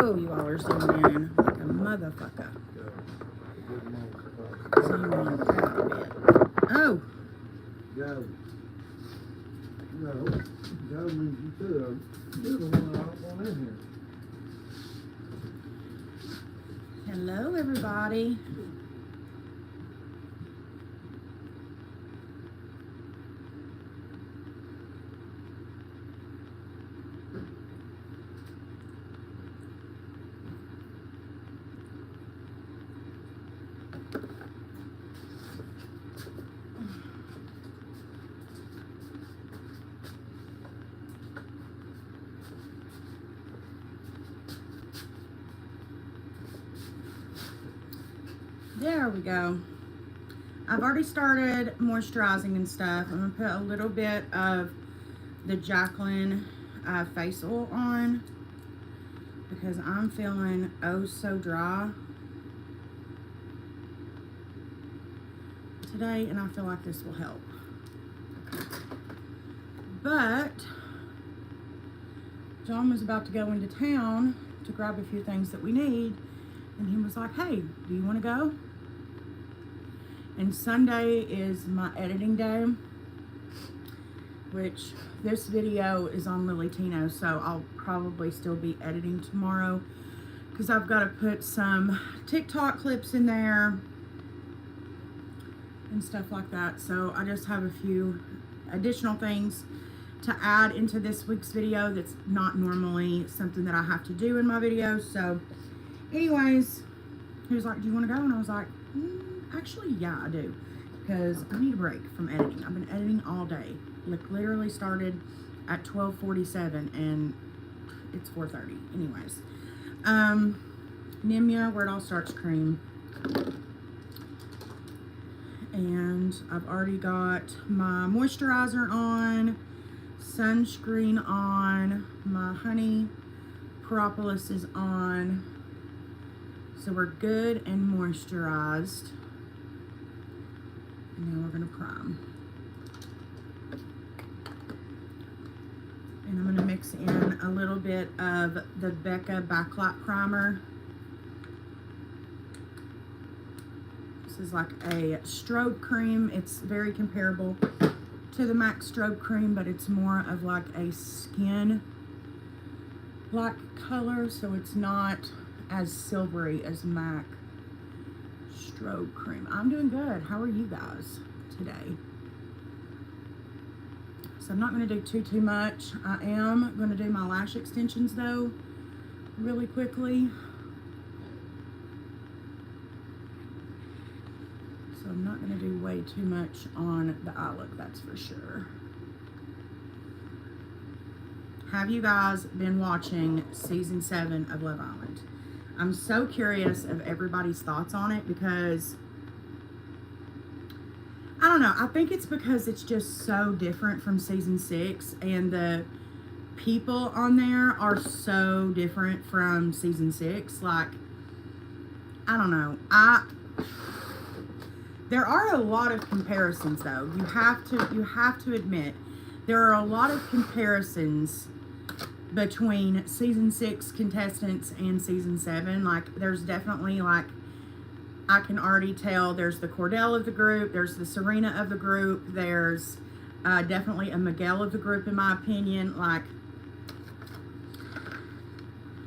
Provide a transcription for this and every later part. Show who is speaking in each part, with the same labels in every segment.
Speaker 1: Oh, you all are zooming in like a motherfucker. Zoom in a bit. Oh.
Speaker 2: Go. No. Go means you could. You're the one I don't want in here.
Speaker 1: Hello, everybody. There we go. I've already started moisturizing and stuff. I'm gonna put a little bit of the Jacqueline face oil on because I'm feeling oh so dry today, and I feel like this will help. But John was about to go into town to grab a few things that we need, and he was like, hey, do you want to go? And Sunday is my editing day, which this video is on Lily Tino, so I'll probably still be editing tomorrow because I've got to put some TikTok clips in there and stuff like that. So I just have a few additional things to add into this week's video that's not normally something that I have to do in my videos. So anyways, he was like, do you want to go? And I was like, actually, yeah, I do, because I need a break from editing. I've been editing all day. Like, literally started at 12:47 and it's 4:30. Anyways, Nimya, where it all starts cream. And I've already got my moisturizer on, sunscreen on, my honey propolis is on. So we're good and moisturized. And now we're gonna prime. And I'm gonna mix in a little bit of the Becca Backlight Primer. This is like a strobe cream. It's very comparable to the MAC strobe cream, but it's more of like a skin black color, so it's not as silvery as MAC strobe cream. I'm doing good. How are you guys today? So I'm not going to do too much. I am going to do my lash extensions though really quickly. So I'm not going to do way too much on the eye look, that's for sure. Have you guys been watching season 7 of Love Island? I'm so curious of everybody's thoughts on it because, I don't know, I think it's because it's just so different from season 6 and the people on there are so different from season 6. Like, I don't know. There are a lot of comparisons though. You have to admit there are a lot of comparisons between season 6 contestants and season 7. Like, there's definitely, like, I can already tell there's the Cordell of the group, there's the Serena of the group, there's definitely a Miguel of the group in my opinion. Like,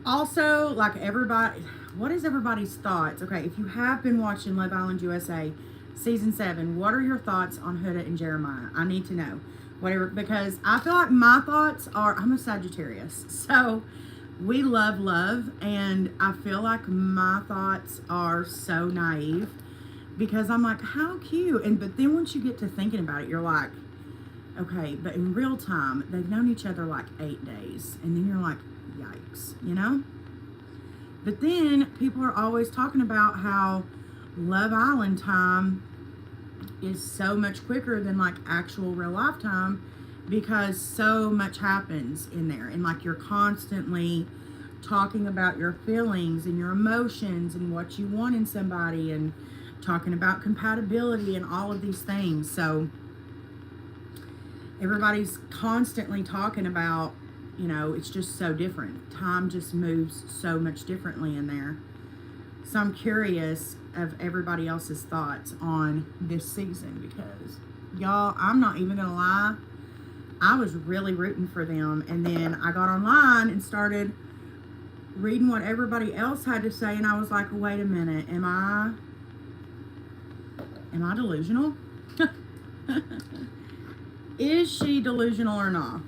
Speaker 1: also, like, everybody, what is everybody's thoughts? Okay, if you have been watching Love Island USA season 7, what are your thoughts on Huda and Jeremiah? I need to know. Whatever, because I feel like my thoughts are, I'm a Sagittarius, so we love love, and I feel like my thoughts are so naive because I'm like, how cute, but then once you get to thinking about it, you're like, okay, but in real time, they've known each other like 8 days, and then you're like, yikes, you know? But then people are always talking about how Love Island time is so much quicker than like actual real life time because so much happens in there, and like you're constantly talking about your feelings and your emotions and what you want in somebody and talking about compatibility and all of these things. So everybody's constantly talking about you know, it's just so different. Time just moves so much differently in there. So I'm curious of everybody else's thoughts on this season, because y'all, I'm not even gonna lie, I was really rooting for them, and then I got online and started reading what everybody else had to say, and I was like, wait a minute, am I delusional? Is she delusional or not?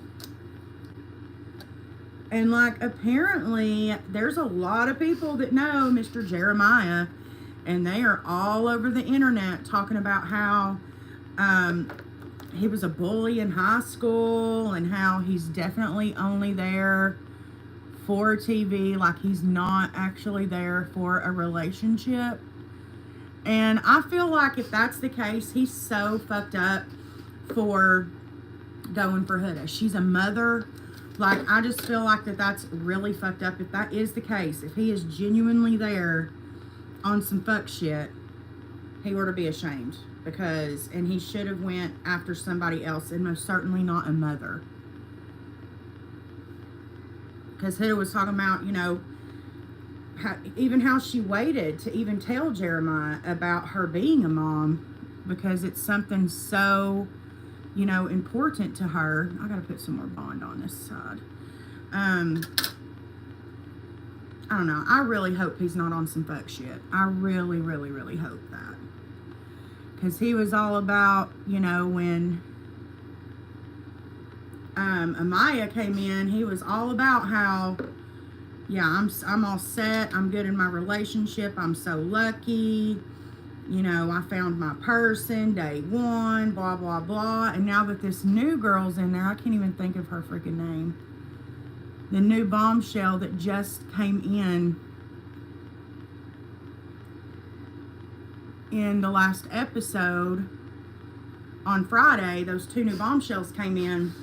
Speaker 1: And like, apparently there's a lot of people that know Mr. Jeremiah, and they are all over the internet talking about how he was a bully in high school, and how he's definitely only there for TV, like he's not actually there for a relationship. And I feel like if that's the case, he's so fucked up for going for Huda. She's a mother. Like, I just feel like that's really fucked up. If that is the case, if he is genuinely there on some fuck shit, he ought to be ashamed. And he should have went after somebody else, and most certainly not a mother. Because Huda was talking about, you know, how she waited to even tell Jeremiah about her being a mom, because it's something so, you know, important to her. I gotta put some more bond on this side. I don't know. I really hope he's not on some fuck shit. I really, really, really hope that. Because he was all about, you know, when Amaya came in, he was all about how, yeah, I'm all set. I'm good in my relationship. I'm so lucky. You know, I found my person day one, blah, blah, blah. And now that this new girl's in there, I can't even think of her freaking name. The new bombshell that just came in the last episode on Friday, those two new bombshells came in.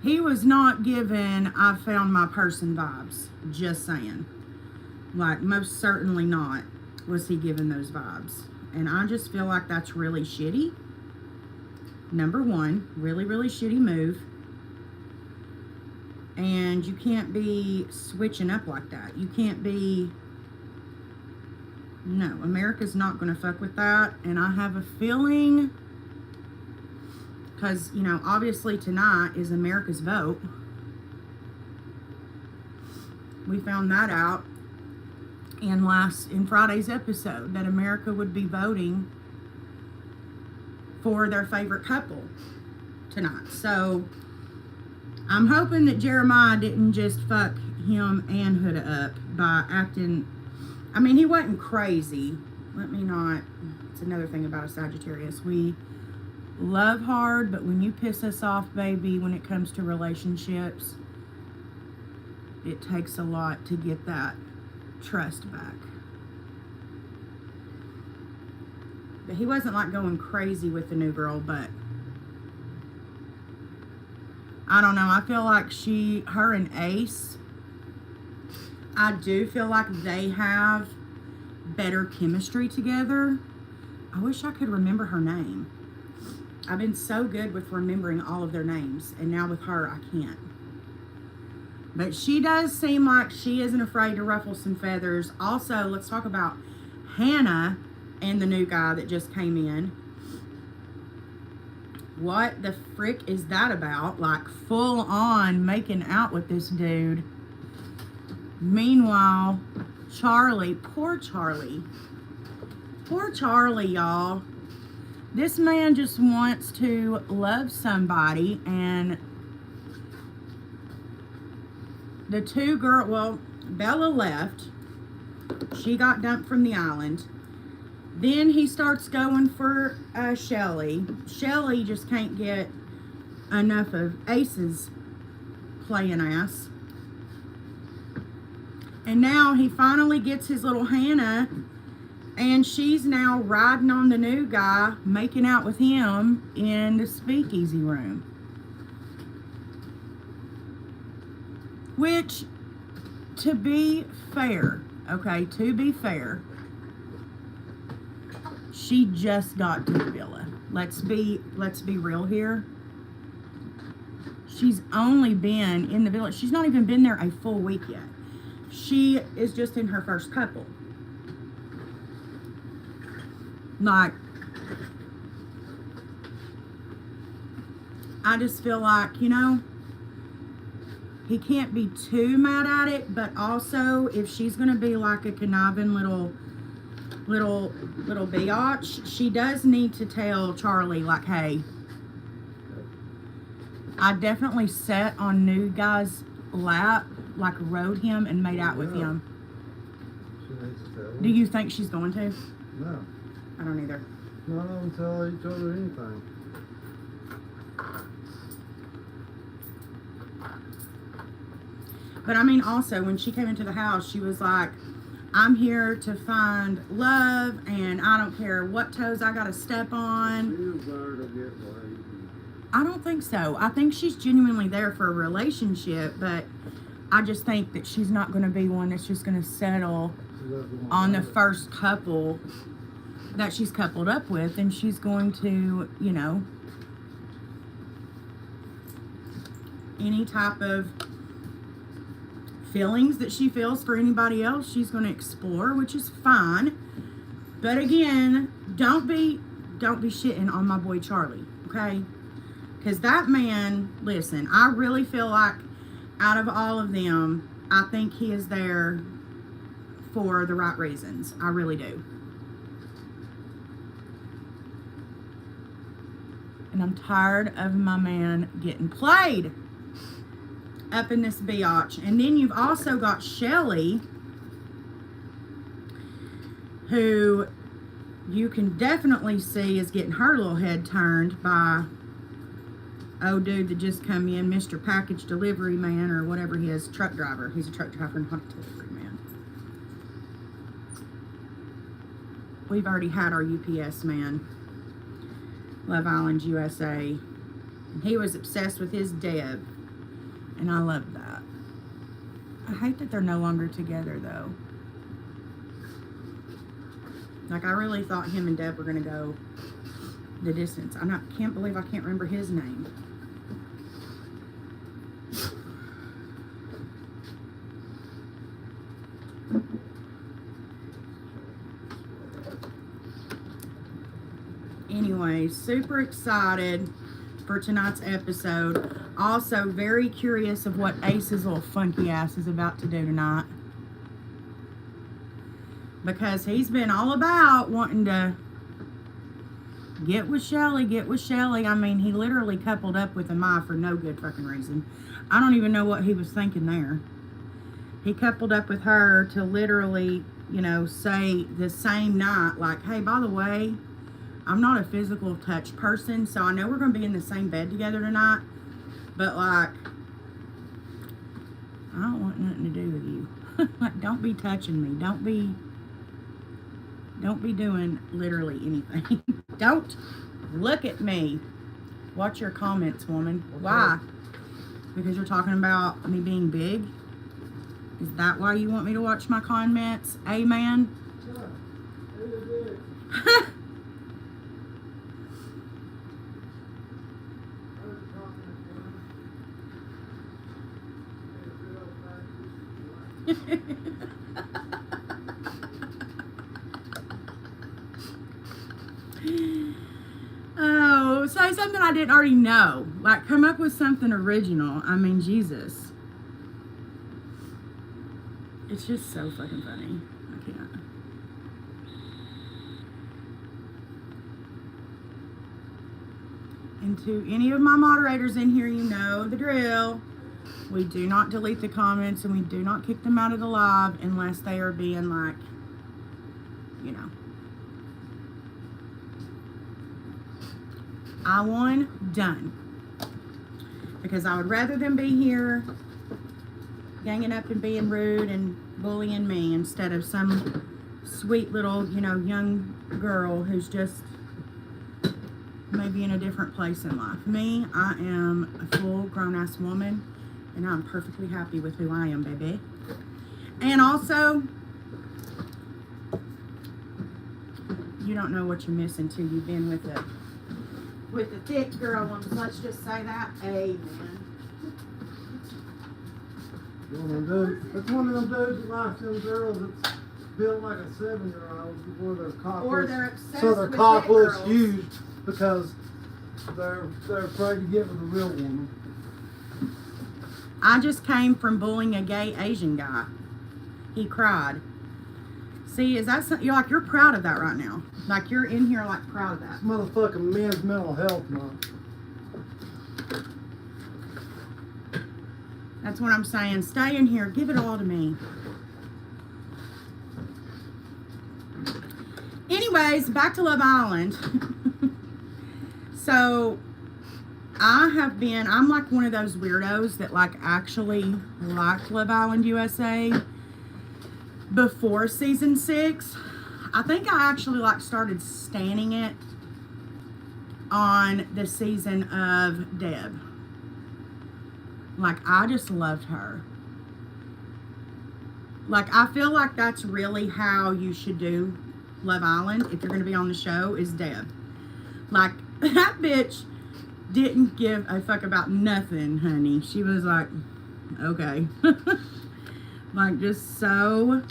Speaker 1: He was not given I found my person vibes. Just saying. Like, most certainly not was he given those vibes. And I just feel like that's really shitty. Number one, really, really shitty move. And you can't be switching up like that. You can't be... No, America's not going to fuck with that. And I have a feeling... Because, you know, obviously tonight is America's vote. We found that out in Friday's episode, that America would be voting for their favorite couple tonight. So I'm hoping that Jeremiah didn't just fuck him and Huda up by acting. I mean, he wasn't crazy. It's another thing about a Sagittarius. We love hard, but when you piss us off, baby, when it comes to relationships, it takes a lot to get that trust back. But he wasn't like going crazy with the new girl, but I don't know. I feel like her and Ace, I do feel like they have better chemistry together. I wish I could remember her name. I've been so good with remembering all of their names, and now with her, I can't. But she does seem like she isn't afraid to ruffle some feathers. Also, let's talk about Hannah and the new guy that just came in. What the frick is that about? Like, full on making out with this dude. Meanwhile, Charlie, poor Charlie, y'all. This man just wants to love somebody, and the two girls, well, Bella left. She got dumped from the island. Then he starts going for Shelly. Shelly just can't get enough of Ace's playing ass. And now he finally gets his little Hannah, and she's now riding on the new guy, making out with him in the speakeasy room. Which, to be fair, she just got to the villa. Let's be real here. She's only been in the village. She's not even been there a full week yet. She is just in her first couple. Like, I just feel like, you know, he can't be too mad at it, but also if she's gonna be like a conniving little biatch, she does need to tell Charlie, like, hey, I definitely sat on new guy's lap, like rode him and made out with him.
Speaker 2: She needs to tell him.
Speaker 1: Do you think she's going to?
Speaker 2: No.
Speaker 1: I don't either.
Speaker 2: None of them tell each other anything.
Speaker 1: But I mean, also, when she came into the house, she was like, I'm here to find love, and I don't care what toes I gotta step on.
Speaker 2: She was there to get laid.
Speaker 1: I don't think so. I think she's genuinely there for a relationship, but I just think that she's not going to be one that's just going to settle on the first couple that she's coupled up with, and she's going to, you know, any type of feelings that she feels for anybody else, she's going to explore, which is fine. But again, don't be shitting on my boy Charlie, okay? Because that man, listen, I really feel like out of all of them, I think he is there for the right reasons. I really do. And I'm tired of my man getting played up in this biatch. And then you've also got Shelly, who you can definitely see is getting her little head turned by old dude that just come in, Mr. Package Delivery Man, or whatever he is, truck driver. He's a truck driver, not a delivery man. We've already had our UPS man, Love Island, USA. And he was obsessed with his Deb, and I love that. I hate that they're no longer together, though. Like, I really thought him and Deb were going to go the distance. Can't believe I can't remember his name. Anyway, super excited for tonight's episode. Also very curious of what Ace's little funky ass is about to do tonight. Because he's been all about wanting to get with Shelly, get with Shelly. I mean, he literally coupled up with Amai for no good fucking reason. I don't even know what he was thinking there. He coupled up with her to literally, you know, say the same night, like, hey, by the way, I'm not a physical touch person, so I know we're going to be in the same bed together tonight, but, like, I don't want nothing to do with you. Like, don't be touching me. Don't be doing literally anything. Don't look at me. Watch your comments, woman. Why? Because you're talking about me being big? Is that why you want me to watch my comments? Amen? Oh, say something I didn't already know. Like, come up with something original. I mean, Jesus. It's just so fucking funny. I can't. And to any of my moderators in here, you know the drill. We do not delete the comments, and we do not kick them out of the live unless they are being, like, you know. I won, done. Because I would rather them be here ganging up and being rude and bullying me instead of some sweet little, you know, young girl who's just maybe in a different place in life. Me, I am a full grown-ass woman, and I'm perfectly happy with who I am, baby. And also, you don't know what you're missing till you've been with the thick girl ones. Let's just say that. Amen.
Speaker 2: That's one of them dudes that likes them girls that's built like a 7-year-old before their cock
Speaker 1: Or
Speaker 2: looks,
Speaker 1: they're obsessed
Speaker 2: so their
Speaker 1: with
Speaker 2: cock
Speaker 1: big
Speaker 2: looks
Speaker 1: girls.
Speaker 2: huge because they're afraid to get with a real woman.
Speaker 1: I just came from bullying a gay Asian guy. He cried. See, is that something, you're proud of that right now? Like you're in here like proud of that.
Speaker 2: It's motherfucking Men's Mental Health Month.
Speaker 1: That's what I'm saying. Stay in here. Give it all to me. Anyways, back to Love Island. So, I'm like one of those weirdos that like actually liked Love Island USA before season 6. I think I actually like started standing it on the season of Deb. Like, I just loved her. Like, I feel like that's really how you should do Love Island if you're going to be on the show, is Deb. Like, that bitch didn't give a fuck about nothing, honey. She was like, okay. Like, just so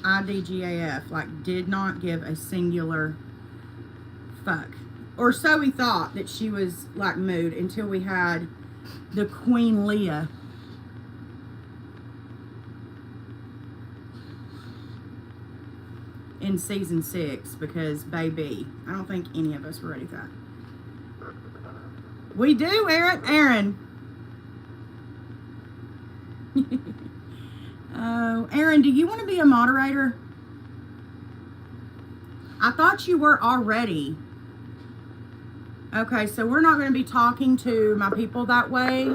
Speaker 1: IDGAF. Like, did not give a singular fuck. Or so we thought that she was like mood until we had the Queen Leah. In season 6, because baby, I don't think any of us were ready for that. We do, Aaron. Oh, Aaron, do you want to be a moderator? I thought you were already. Okay, so we're not going to be talking to my people that way.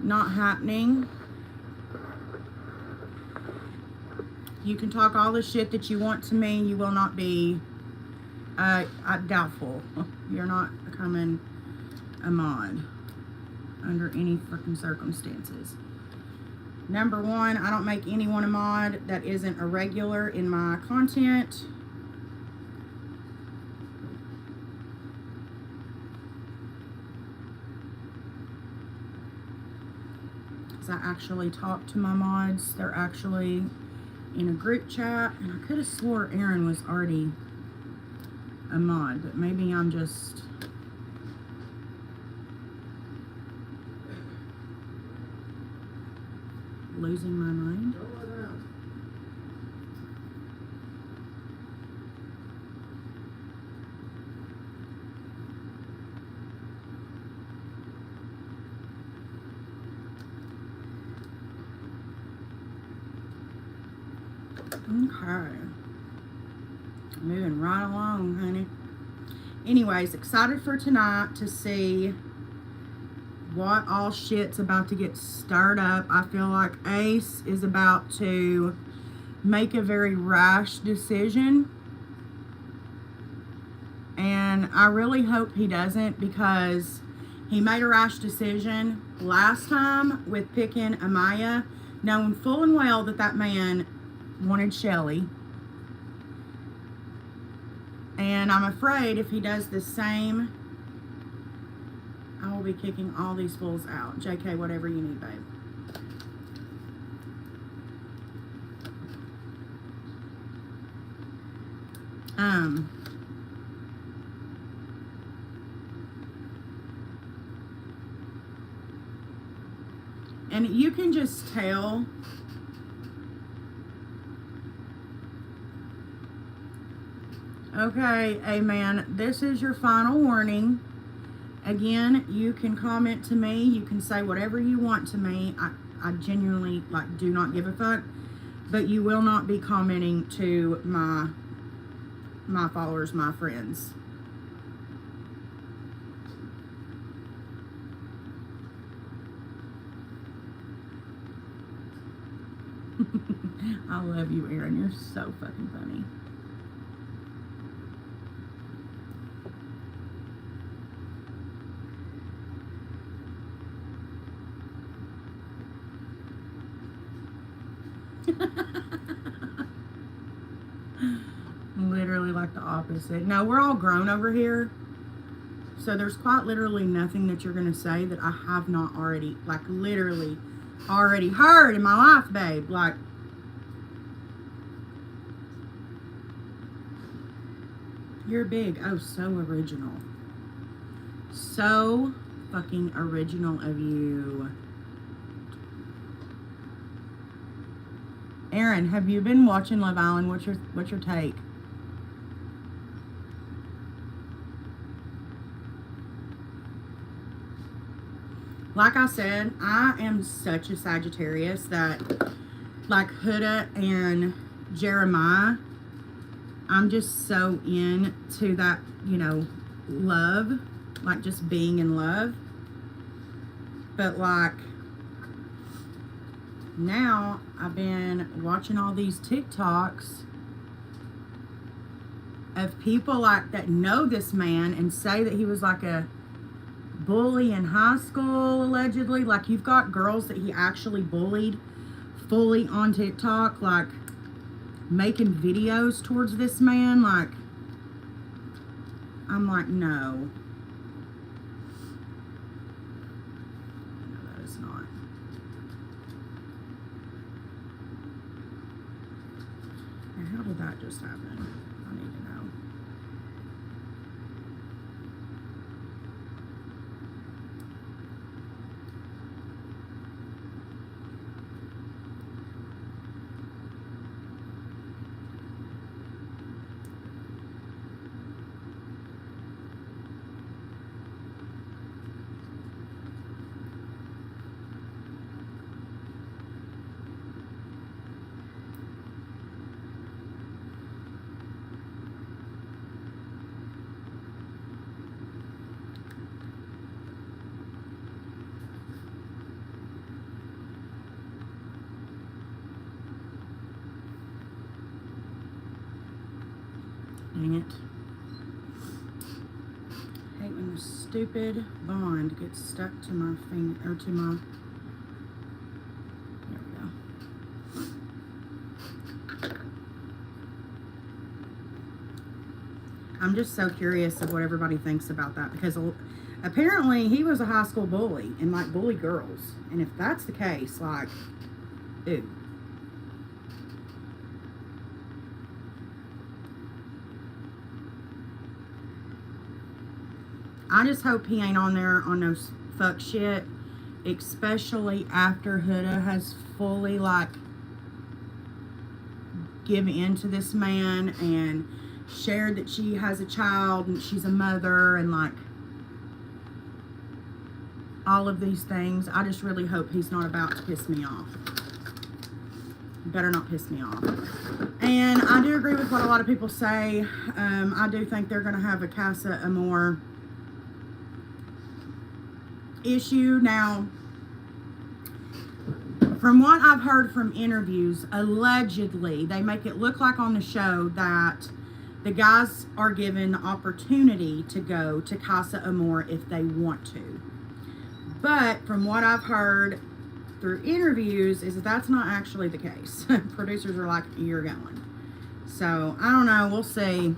Speaker 1: Not happening. You can talk all the shit that you want to me. You will not be, doubtful. You're not becoming a mod under any freaking circumstances. Number one, I don't make anyone a mod that isn't a regular in my content. I actually talk to my mods. They're actually in a group chat, and I could have swore Aaron was already a mod, but maybe I'm just losing my mind. Okay. Moving right along, honey. Anyways, excited for tonight to see what all shit's about to get stirred up. I feel like Ace is about to make a very rash decision. And I really hope he doesn't, because he made a rash decision last time with picking Amaya, knowing full and well that that man wanted Shelly. And I'm afraid if he does the same, I will be kicking all these fools out. JK, whatever you need, babe. And you can just tell okay, amen. This is your final warning. Again, you can comment to me. You can say whatever you want to me. I genuinely do not give a fuck. But you will not be commenting to my followers, my friends. I love you, Aaron. You're so fucking funny. Literally like the opposite. No, we're all grown over here. So there's quite literally nothing that you're going to say that I have not already, like literally already heard in my life, babe. Like, you're big. Oh, so original. So fucking original of you. Aaron, have you been watching Love Island? What's your take? Like I said, I am such a Sagittarius that, like Huda and Jeremiah, I'm just so into that, you know, love, like just being in love. But like, now I've been watching all these TikToks of people like that know this man and say that he was like a bully in high school, allegedly. Like, you've got girls that he actually bullied fully on TikTok, like making videos towards this man. Like, I'm like, no, that is not. And how did that just happen? I need to know. Dang it. I hate when the stupid bond gets stuck to my finger, or to my, there we go. I'm just so curious of what everybody thinks about that, because apparently he was a high school bully and like bullied girls. And if that's the case, like, ew. I just hope he ain't on there on no fuck shit, especially after Huda has fully like given in to this man and shared that she has a child and she's a mother and like all of these things. I just really hope he's not about to piss me off. Better not piss me off. And I do agree with what a lot of people say. I do think they're going to have a Casa Amor issue. Now, from what I've heard from interviews, allegedly, they make it look like on the show that the guys are given the opportunity to go to Casa Amor if they want to. But from what I've heard through interviews is that that's not actually the case. Producers are like, you're going. So, I don't know. We'll see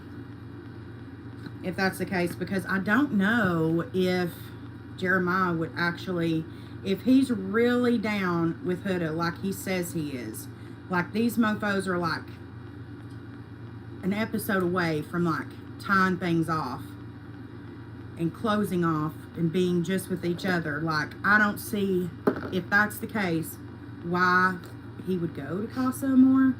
Speaker 1: if that's the case, because I don't know if Jeremiah would actually, if he's really down with Huda like he says he is. Like, these mofos are like an episode away from like tying things off and closing off and being just with each other. Like, I don't see, if that's the case, why he would go to Casa Amor.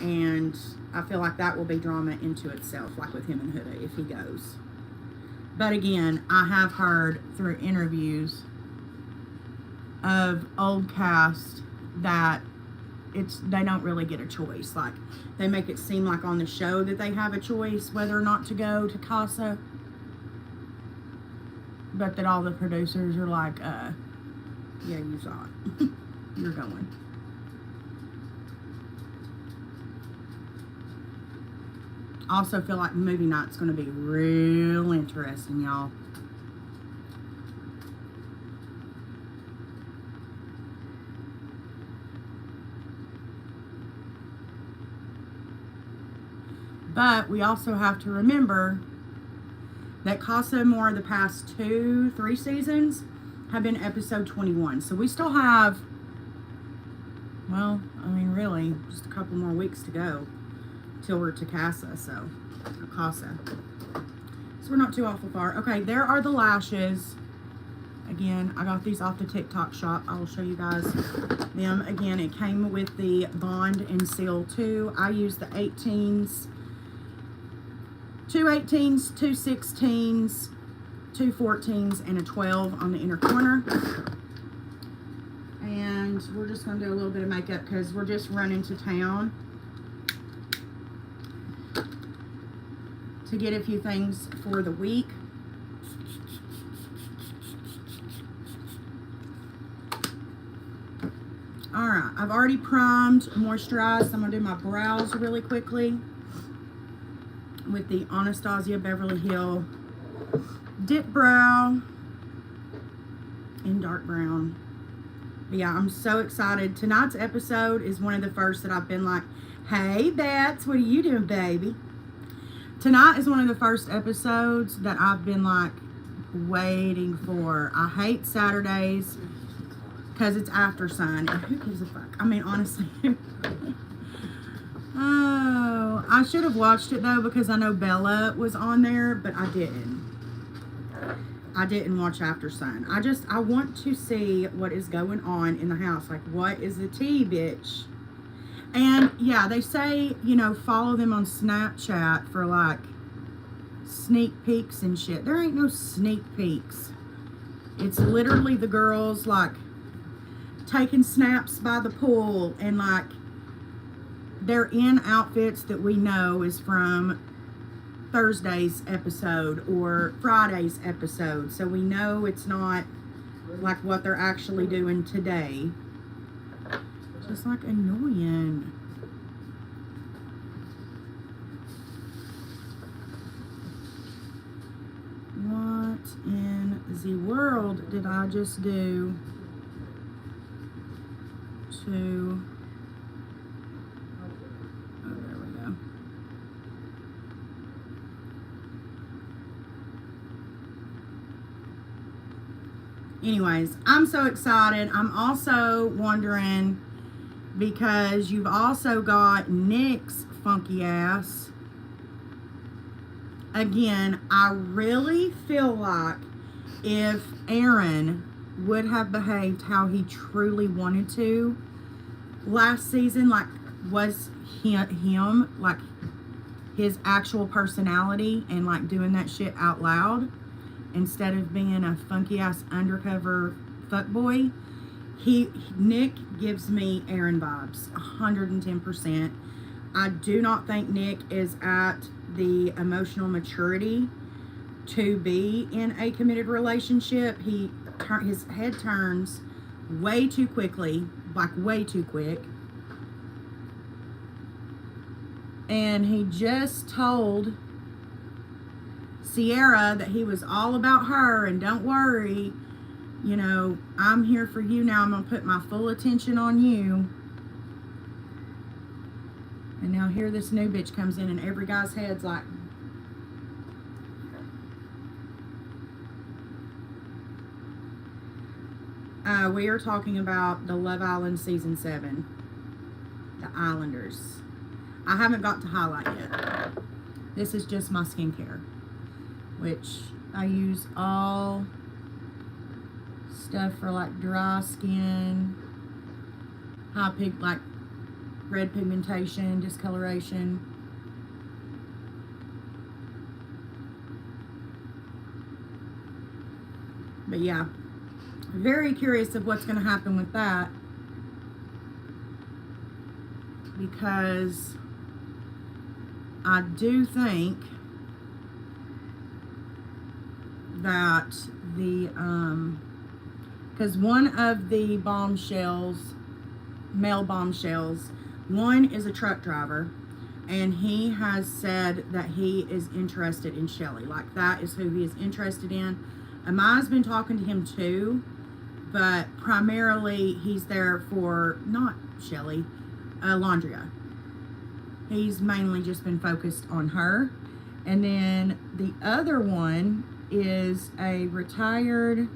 Speaker 1: And I feel like that will be drama into itself, like with him and Huda, if he goes. But again, I have heard through interviews of old cast that they don't really get a choice. Like, they make it seem like on the show that they have a choice whether or not to go to Casa, but that all the producers are like, yeah, you saw it. You're going. Also feel like movie night's going to be real interesting, y'all. But we also have to remember that Casa More the past 2-3 seasons have been episode 21. So we still have, well, I mean, really, just a couple more weeks to go till we're to Casa. So we're not too awful far. Okay, there are the lashes. Again, I got these off the TikTok shop. I will show you guys them. Again, it came with the Bond and Seal 2. I used the 18s, 2 18s, 2 16s, 2 14s, and a 12 on the inner corner. And we're just going to do a little bit of makeup because we're just running to town to get a few things for the week. Alright, I've already primed, moisturized. I'm going to do my brows really quickly with the Anastasia Beverly Hill Dip Brow in dark brown. But yeah, I'm so excited. Tonight's episode is one of the first that I've been like, hey, Bats, what are you doing, baby? Tonight is one of the first episodes that I've been like waiting for. I hate Saturdays because it's after sun, and who gives a fuck? I mean, honestly. Oh, I should have watched it though because I know Bella was on there, but I didn't. I didn't watch After Sun. I want to see what is going on in the house. Like, what is the tea, bitch? And yeah, they say, you know, follow them on Snapchat for like sneak peeks and shit. There ain't no sneak peeks. It's literally the girls like taking snaps by the pool, and like they're in outfits that we know is from Thursday's episode or Friday's episode, so we know it's not like what they're actually doing today. Just like annoying. What in the world did I just do to... Oh, there we go. Anyways, I'm so excited. I'm also wondering, because you've also got Nick's funky ass. Again, I really feel like if Aaron would have behaved how he truly wanted to last season, like was him, like his actual personality, and like doing that shit out loud instead of being a funky ass undercover fuckboy, Nick gives me Aaron vibes 110%. I do not think Nick is at the emotional maturity to be in a committed relationship. His head turns way too quickly, like way too quick. And he just told Sierra that he was all about her, and don't worry, you know, I'm here for you now. I'm going to put my full attention on you. And now here this new bitch comes in, and every guy's head's like, we are talking about the Love Island Season 7. The Islanders. I haven't got to highlight yet. This is just my skincare, which I use all stuff for like dry skin, like red pigmentation, discoloration. But yeah, very curious of what's going to happen with that, because I do think that the because one of the male bombshells, one is a truck driver, and he has said that he is interested in Shelly. Like, that is who he is interested in. Amaya's been talking to him too, but primarily he's there for not Shelly, Landria. He's mainly just been focused on her. And then the other one is a retired,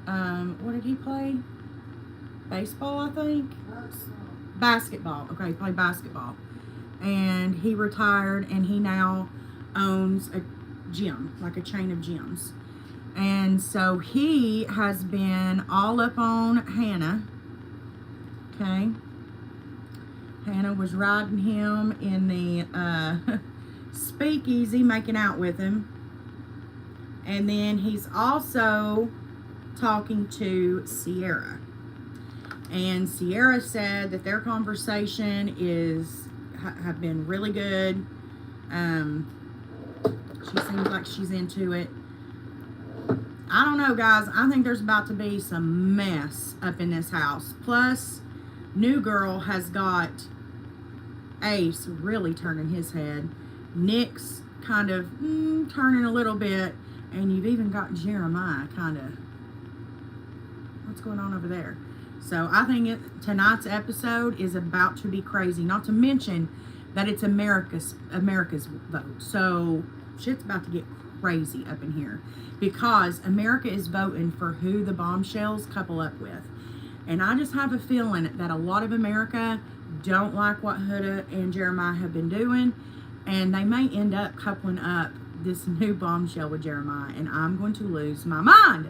Speaker 1: what did he play? Baseball, I think? Basketball. Okay, he played basketball. And he retired, and he now owns a gym, like a chain of gyms. And so he has been all up on Hannah. Okay. Hannah was riding him in the speakeasy, making out with him. And then he's also talking to Sierra. And Sierra said that their conversation have been really good. She seems like she's into it. I don't know, guys. I think there's about to be some mess up in this house. Plus, new girl has got Ace really turning his head. Nick's kind of turning a little bit. And you've even got Jeremiah kind of. What's going on over there? So I think tonight's episode is about to be crazy. Not to mention that it's America's vote. So shit's about to get crazy up in here. Because America is voting for who the bombshells couple up with. And I just have a feeling that a lot of America don't like what Huda and Jeremiah have been doing. And they may end up coupling up this new bombshell with Jeremiah. And I'm going to lose my mind.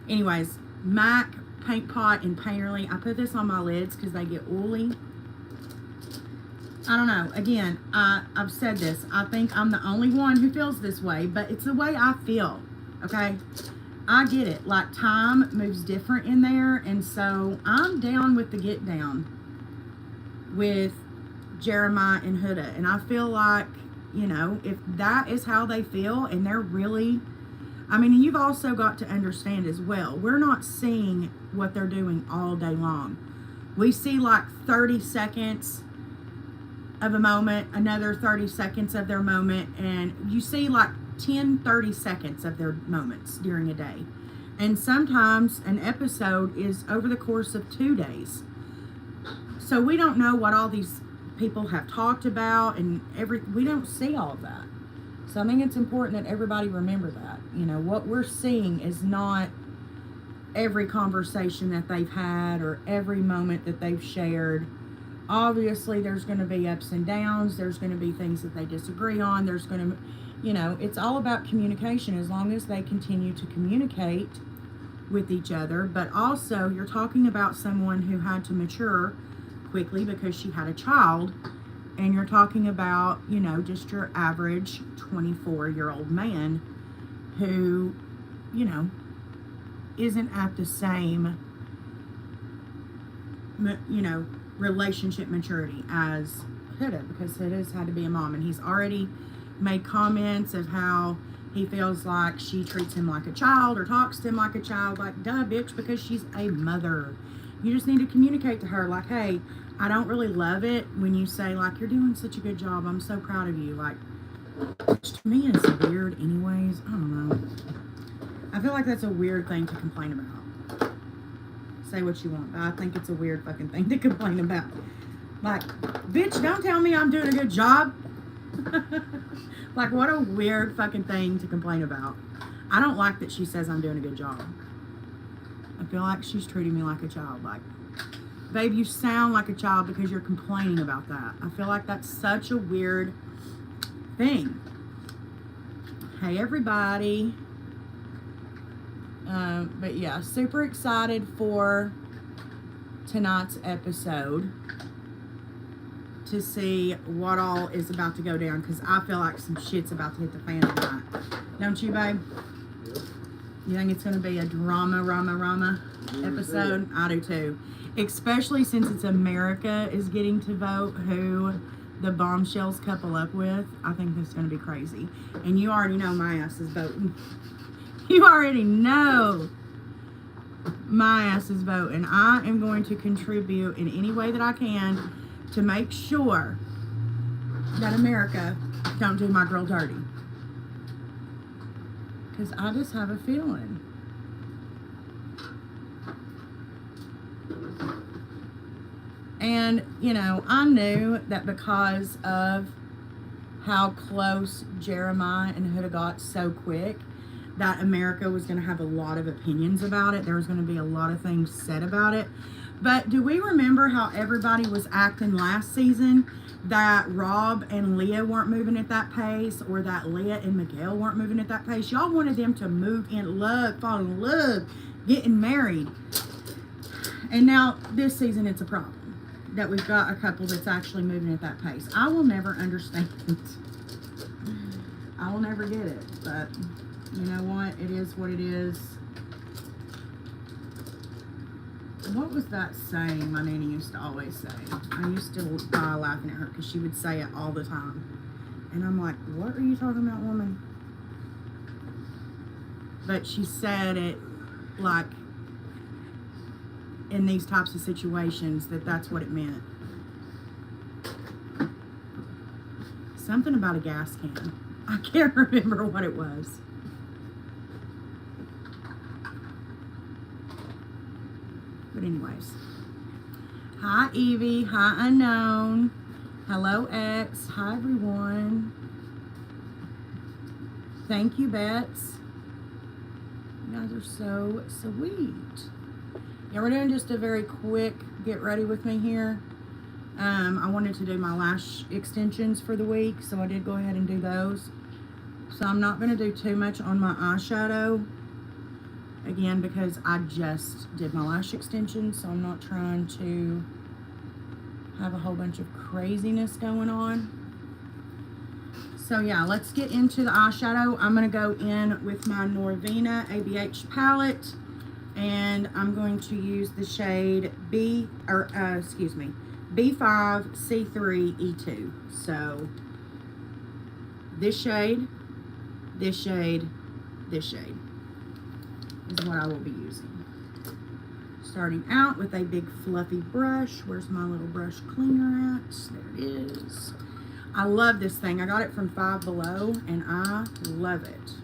Speaker 1: Anyways, Mac Paint Pot and Painterly. I put this on my lids because they get woolly. I don't know. Again, I've said this. I think I'm the only one who feels this way, but it's the way I feel. Okay? I get it. Like, time moves different in there, and so I'm down with the get down with Jeremiah and Huda. And I feel like, you know, if that is how they feel and they're really... I mean, you've also got to understand as well, we're not seeing what they're doing all day long. We see like 30 seconds of a moment, another 30 seconds of their moment, and you see like 30 seconds of their moments during a day. And sometimes an episode is over the course of 2 days. So we don't know what all these people have talked about, and we don't see all of that. So I think it's important that everybody remember that. You know, what we're seeing is not every conversation that they've had or every moment that they've shared. Obviously, there's going to be ups and downs. There's going to be things that they disagree on. There's going to, you know, it's all about communication as long as they continue to communicate with each other. But also, you're talking about someone who had to mature quickly because she had a child. And you're talking about, you know, just your average 24-year-old man who, you know, isn't at the same, you know, relationship maturity as Huda, because Huda's had to be a mom. And he's already made comments of how he feels like she treats him like a child or talks to him like a child. Like, duh, bitch, because she's a mother. You just need to communicate to her, like, hey, I don't really love it when you say, like, you're doing such a good job. I'm so proud of you. Like, to me, it's weird anyways. I don't know. I feel like that's a weird thing to complain about. Say what you want, but I think it's a weird fucking thing to complain about. Like, bitch, don't tell me I'm doing a good job. Like, what a weird fucking thing to complain about. I don't like that she says I'm doing a good job. I feel like she's treating me like a child. Like, babe, you sound like a child because you're complaining about that. I feel like that's such a weird thing. Hey, everybody. But yeah, super excited for tonight's episode to see what all is about to go down, because I feel like some shit's about to hit the fan tonight. Don't you, babe?
Speaker 2: Yep.
Speaker 1: You think it's going to be a drama episode? I do too. Especially since it's America is getting to vote who the bombshells couple up with. I think this is going to be crazy. And you already know my ass is voting. You already know my ass is voting. I am going to contribute in any way that I can to make sure that America don't do my girl dirty. Because I just have a feeling. And, you know, I knew that because of how close Jeremiah and Huda got so quick that America was going to have a lot of opinions about it. There was going to be a lot of things said about it. But do we remember how everybody was acting last season, that Rob and Leah weren't moving at that pace, or that Leah and Miguel weren't moving at that pace? Y'all wanted them to move in love, fall in love, getting married. And now this season it's a problem that we've got a couple that's actually moving at that pace. I will never understand it. I will never get it, but you know what? It is what it is. What was that saying my nanny used to always say? I used to die laughing at her because she would say it all the time. And I'm like, what are you talking about, woman? But she said it like in these types of situations that's what it meant. Something about a gas can. I can't remember what it was. But anyways. Hi Evie. Hi Unknown. Hello X. Hi everyone. Thank you, Bets. You guys are so sweet. Yeah, we're doing just a very quick get ready with me here. I wanted to do my lash extensions for the week, so I did go ahead and do those. So I'm not going to do too much on my eyeshadow. Again, because I just did my lash extensions, so I'm not trying to have a whole bunch of craziness going on. So yeah, let's get into the eyeshadow. I'm going to go in with my Norvina ABH palette. And I'm going to use the shade B5C3E2. So this shade, this shade, this shade is what I will be using. Starting out with a big fluffy brush. Where's my little brush cleaner at? There it is. I love this thing. I got it from Five Below and I love it.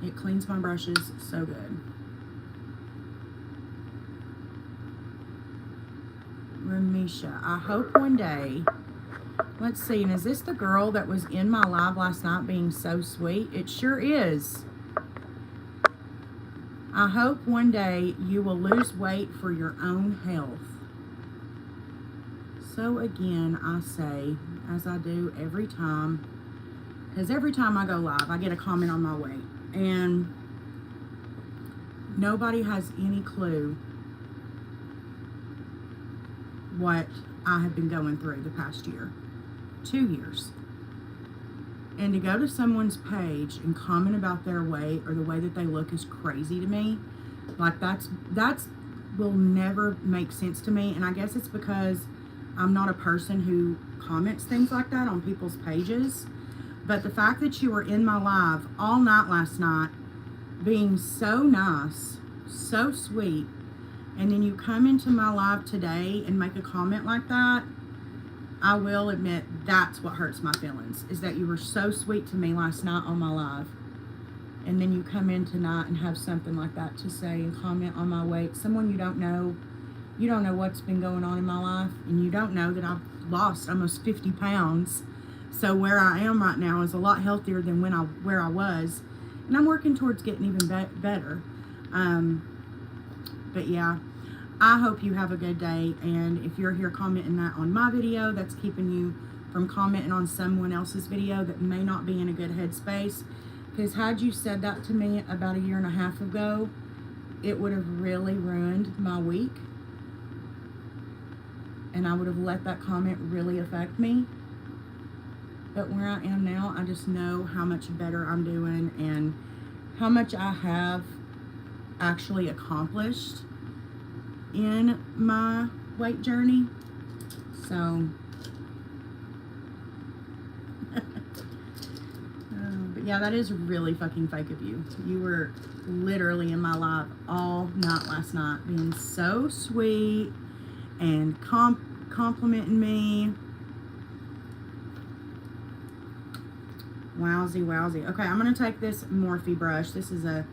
Speaker 1: It cleans my brushes so good. Ramisha, I hope one day, let's see, and is this the girl that was in my live last night being so sweet? It sure is. I hope one day you will lose weight for your own health. So again, I say, as I do every time, because every time I go live, I get a comment on my weight. And nobody has any clue what I have been going through the past year, 2 years. And to go to someone's page and comment about their weight or the way that they look is crazy to me. Like that's will never make sense to me. And I guess it's because I'm not a person who comments things like that on people's pages. But the fact that you were in my live all night last night, being so nice, so sweet, and then you come into my live today and make a comment like that, I will admit that's what hurts my feelings, is that you were so sweet to me last night on my live. And then you come in tonight and have something like that to say and comment on my weight. Someone you don't know what's been going on in my life, and you don't know that I've lost almost 50 pounds. So where I am right now is a lot healthier than where I was, and I'm working towards getting even better. But yeah, I hope you have a good day, and if you're here commenting that on my video, that's keeping you from commenting on someone else's video that may not be in a good headspace. Because had you said that to me about 1.5 years ago, it would have really ruined my week, and I would have let that comment really affect me. But where I am now, I just know how much better I'm doing and how much I have actually accomplished in my weight journey. So, but yeah, that is really fucking fake of you. You were literally in my live all night last night being so sweet and complimenting me. Wowzy, wowzy. Okay, I'm going to take this Morphe brush. This is a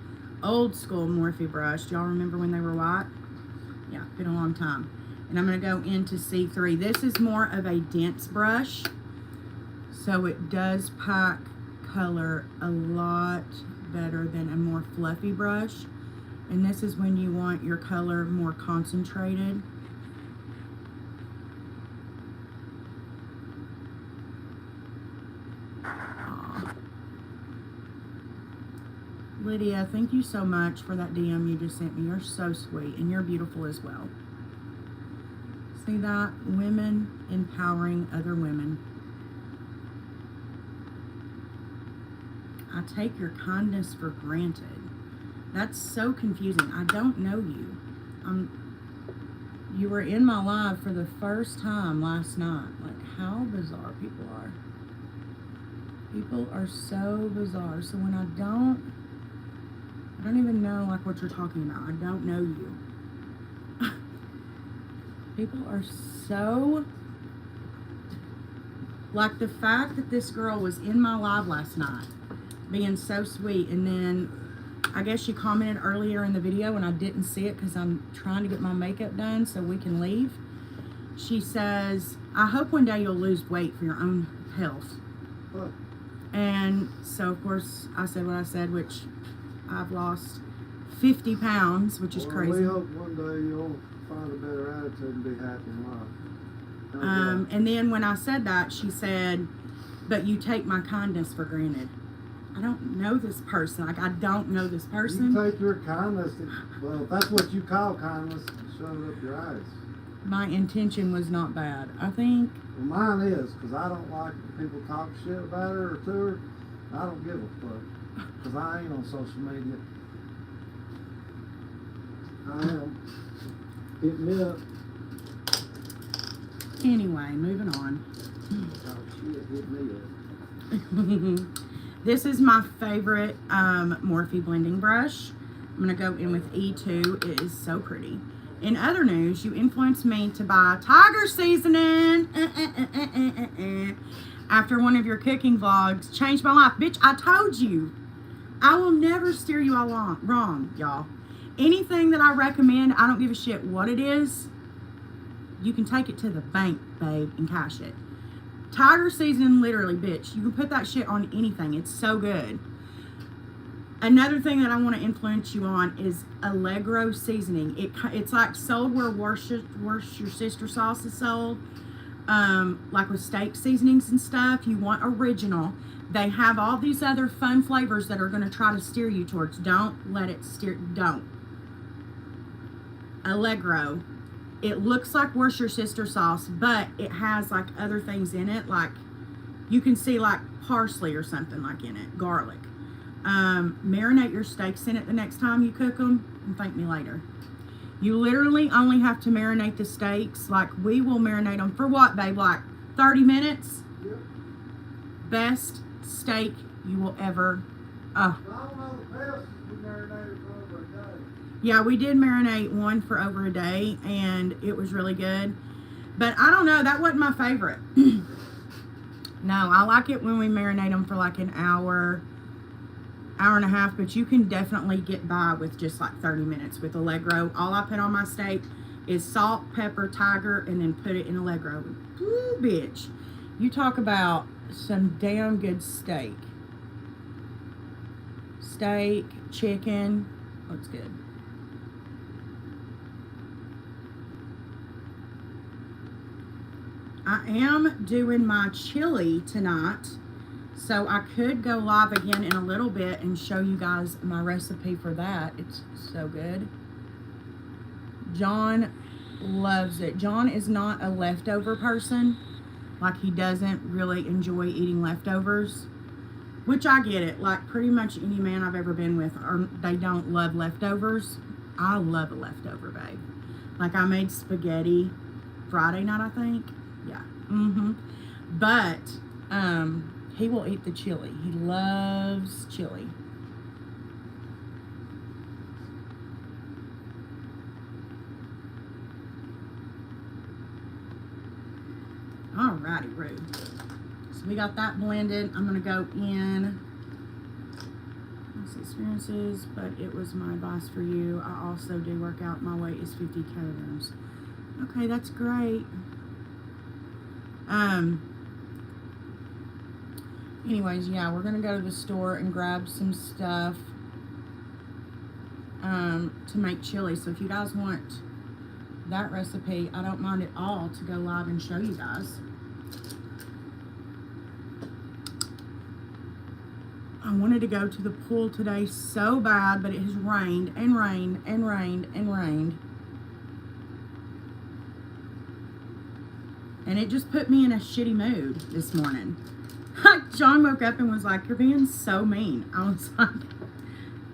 Speaker 1: old school Morphe brush. Do y'all remember when they were white? Yeah, been a long time. And I'm going to go into C3. This is more of a dense brush. So it does pack color a lot better than a more fluffy brush. And this is when you want your color more concentrated. Lydia, thank you so much for that DM you just sent me. You're so sweet, and you're beautiful as well. See that? Women empowering other women. I take your kindness for granted. That's so confusing. I don't know you. You were in my live for the first time last night. Like, how bizarre people are. People are so bizarre. So when I don't even know like what you're talking about. I don't know you. People are so, like, the fact that this girl was in my live last night being so sweet, and then I guess she commented earlier in the video and I didn't see it because I'm trying to get my makeup done so we can leave. She says, I hope one day you'll lose weight for your own health.
Speaker 2: Huh.
Speaker 1: And so of course I said what I said, which I've lost 50 pounds, which is crazy.
Speaker 2: We hope one day you'll find a better attitude and be happy in life.
Speaker 1: And then when I said that, she said, but you take my kindness for granted. I don't know this person. Like, I don't know this person.
Speaker 2: You take your kindness, well, if that's what you call kindness, shove it up your eyes.
Speaker 1: My intention was not bad. I think.
Speaker 2: Well, mine is, because I don't like when people talk shit about her or to her. I don't give a fuck. Because I ain't on social media. I am. Hit me up.
Speaker 1: Anyway, moving on.
Speaker 2: Oh shit, hit me up.
Speaker 1: This is my favorite Morphe blending brush. I'm going to go in with E2. It is so pretty. In other news, you influenced me to buy Tiger seasoning after one of your cooking vlogs. Changed my life. Bitch, I told you. I will never steer you all wrong, y'all. Anything that I recommend, I don't give a shit what it is. You can take it to the bank, babe, and cash it. Tiger seasoning, literally, bitch. You can put that shit on anything. It's so good. Another thing that I want to influence you on is Allegro seasoning. It's like sold where Worcestershire sauce is sold. Like with steak seasonings and stuff. You want original. They have all these other fun flavors that are going to try to steer you towards. Don't let it steer. Don't. Allegro. It looks like Worcestershire sauce, but it has like other things in it. Like you can see like parsley or something like in it. Garlic. Marinate your steaks in it the next time you cook them and thank me later. You literally only have to marinate the steaks. Like we will marinate them for what, babe? Like 30 minutes?
Speaker 2: Yep.
Speaker 1: Best steak you will ever.
Speaker 2: I don't know the best is we marinated for over a day.
Speaker 1: Yeah, we did marinate one for over a day and it was really good. But I don't know, that wasn't my favorite. No, I like it when we marinate them for like an hour and a half, but you can definitely get by with just like 30 minutes with Allegro. All I put on my steak is salt, pepper, Tiger, and then put it in Allegro. Ooh, bitch. You talk about some damn good steak. Steak, chicken, looks good. I am doing my chili tonight, so I could go live again in a little bit and show you guys my recipe for that. It's so good. John loves it. John is not a leftover person. Like, he doesn't really enjoy eating leftovers, which I get it. Like, pretty much any man I've ever been with, they don't love leftovers. I love a leftover, babe. Like, I made spaghetti Friday night, I think. Yeah. But he will eat the chili. He loves chili. Alrighty, rude. So we got that blended. I'm gonna go in experiences, but it was my advice for you. I also do work out. My weight is 50 kilograms. Okay, that's great. Anyways, yeah, we're gonna go to the store and grab some stuff to make chili. So if you guys want that recipe, I don't mind at all to go live and show you guys. I wanted to go to the pool today so bad, but it has rained and rained and rained and rained. And it just put me in a shitty mood this morning. John woke up and was like, "You're being so mean." I was like,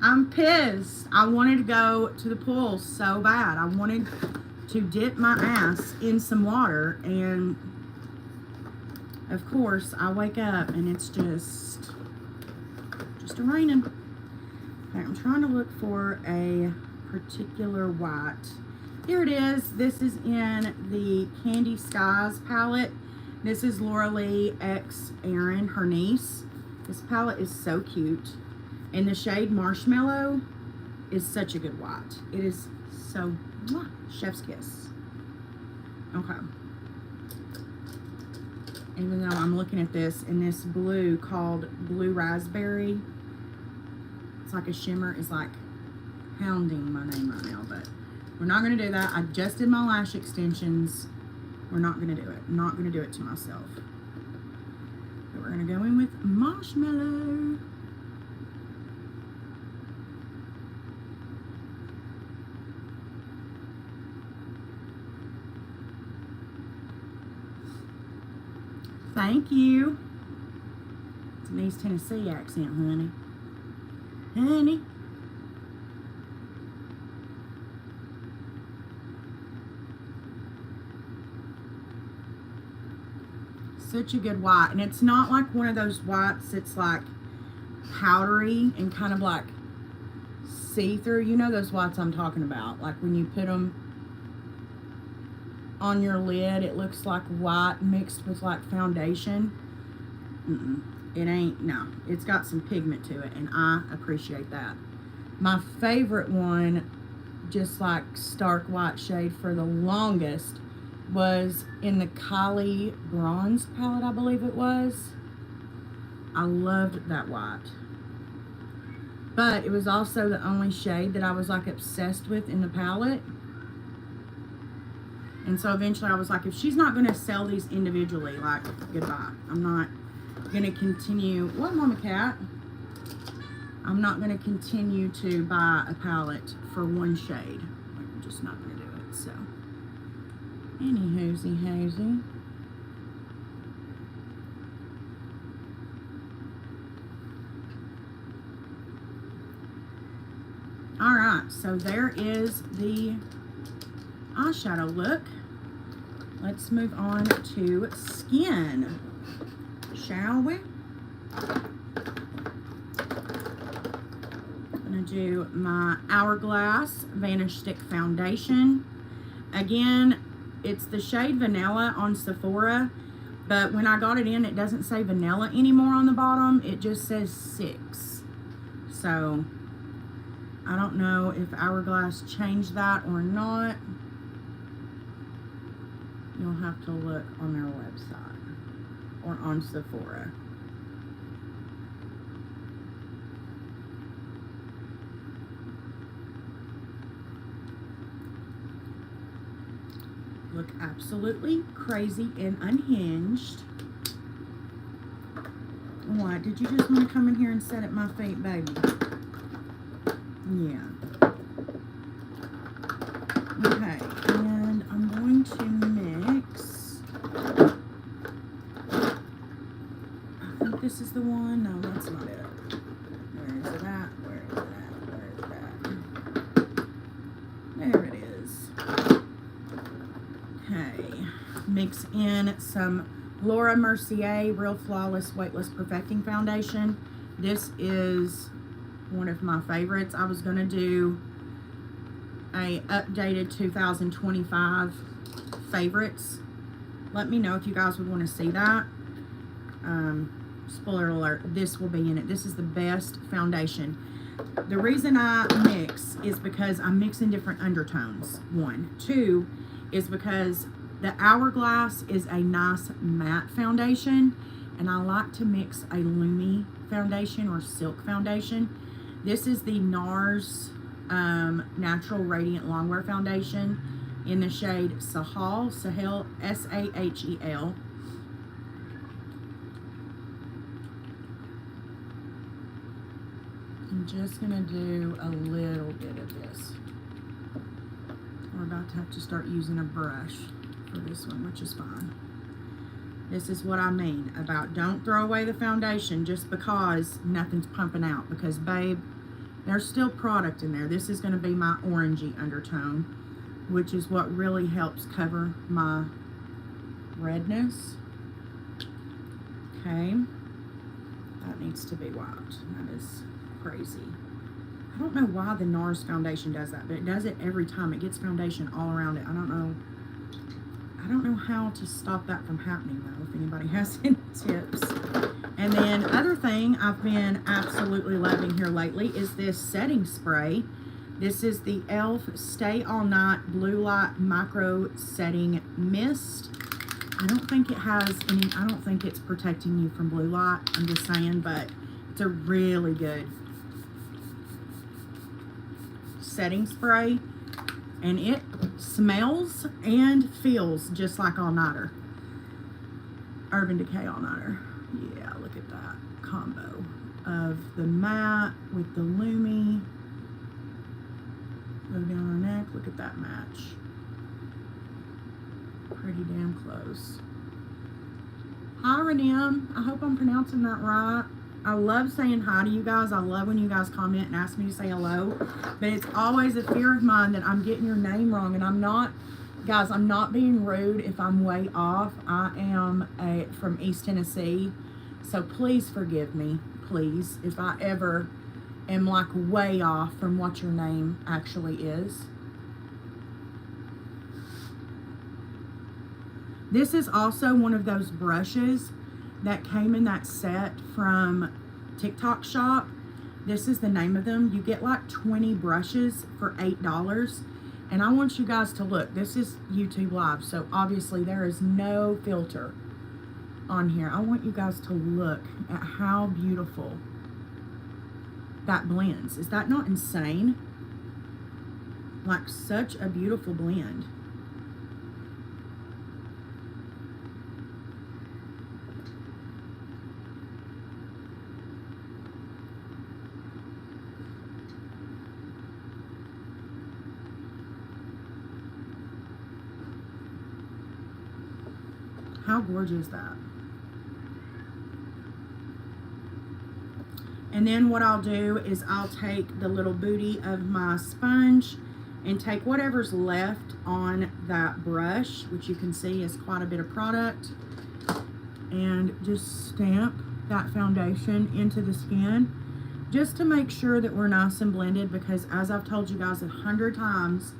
Speaker 1: I'm pissed. I wanted to go to the pool so bad. I wanted to dip my ass in some water, and of course I wake up and it's just raining. Okay, I'm trying to look for a particular white. Here it is. This is in the Candy Skies palette. This is Laura Lee X Erin, her niece. This palette is so cute. And the shade Marshmallow is such a good white. It is so, mwah, chef's kiss. Okay. Even though I'm looking at this in this blue called Blue Raspberry, it's like a shimmer, is like hounding my name right now, but we're not going to do that. I just did my lash extensions. We're not going to do it. I'm not going to do it to myself. But we're going to go in with Marshmallow. Thank you. It's an East Tennessee accent, honey. Honey. Such a good white. And it's not like one of those whites that's like powdery and kind of like see-through. You know those whites I'm talking about. Like when you put them on your lid, it looks like white mixed with like foundation. It ain't, no. It's got some pigment to it, and I appreciate that. My favorite one, just like stark white shade for the longest, was in the Kylie Bronze palette, I believe it was. I loved that white. But it was also the only shade that I was like obsessed with in the palette. And so eventually I was like, if she's not going to sell these individually, like, goodbye. I'm not going to continue. What, Mama Cat? I'm not going to continue to buy a palette for one shade. Like, I'm just not going to do it. So, any hoozy. All right, so there is the eyeshadow look. Let's move on to skin, shall we? I'm gonna do my Hourglass Vanish Stick Foundation. Again, it's the shade Vanilla on Sephora, but when I got it in, it doesn't say vanilla anymore on the bottom. It just says 6. So I don't know if Hourglass changed that or not. You'll have to look on their website or on Sephora. Look absolutely crazy and unhinged. What? Did you just want to come in here and sit at my feet, baby? Yeah. Okay, and I'm going to mix. I think this is the one. No, that's not it. Where is it at? Where is it at? Where is it at? There it is. Okay. Mix in some Laura Mercier Real Flawless Weightless Perfecting Foundation. This is one of my favorites. I was going to do a updated 2025 favorites. Let me know if you guys would want to see that. Spoiler alert, this will be in it. This is the best foundation. The reason I mix is because I'm mixing different undertones. 1. 2 is because the Hourglass is a nice matte foundation, and I like to mix a Lumi foundation or silk foundation. This is the NARS Natural Radiant Longwear Foundation in the shade Sahel, S-A-H-E-L. I'm just gonna do a little bit of this. We're about to have to start using a brush for this one, which is fine. This is what I mean about don't throw away the foundation just because nothing's pumping out, because babe, there's still product in there. This is going to be my orangey undertone, which is what really helps cover my redness. Okay, that needs to be wiped. That is crazy. I don't know why the NARS foundation does that, but it does it every time. It gets foundation all around it. I don't know how to stop that from happening though, if anybody has any tips. And then other thing I've been absolutely loving here lately is this setting spray. This is the e.l.f. Stay All Night Blue Light Micro Setting Mist. I don't think it has any, I don't think it's protecting you from blue light. I'm just saying, but it's a really good setting spray. And it smells and feels just like All Nighter. Urban Decay All Nighter. Yeah, look at that combo of the matte with the Lumi. Go down our neck, look at that match. Pretty damn close. Hi Renem, I hope I'm pronouncing that right. I love saying hi to you guys. I love when you guys comment and ask me to say hello. But it's always a fear of mine that I'm getting your name wrong. And I'm not, guys, I'm not being rude if I'm way off. I am from East Tennessee. So please forgive me, please, if I ever am like way off from what your name actually is. This is also one of those brushes that came in that set from TikTok Shop. This is the name of them. You get like 20 brushes for $8. And I want you guys to look. This is YouTube Live, so obviously there is no filter on here. I want you guys to look at how beautiful that blends. Is that not insane? Like such a beautiful blend. How gorgeous is that? And then what I'll do is I'll take the little booty of my sponge and take whatever's left on that brush, which you can see is quite a bit of product, and just stamp that foundation into the skin just to make sure that we're nice and blended, because as I've told you guys 100 times,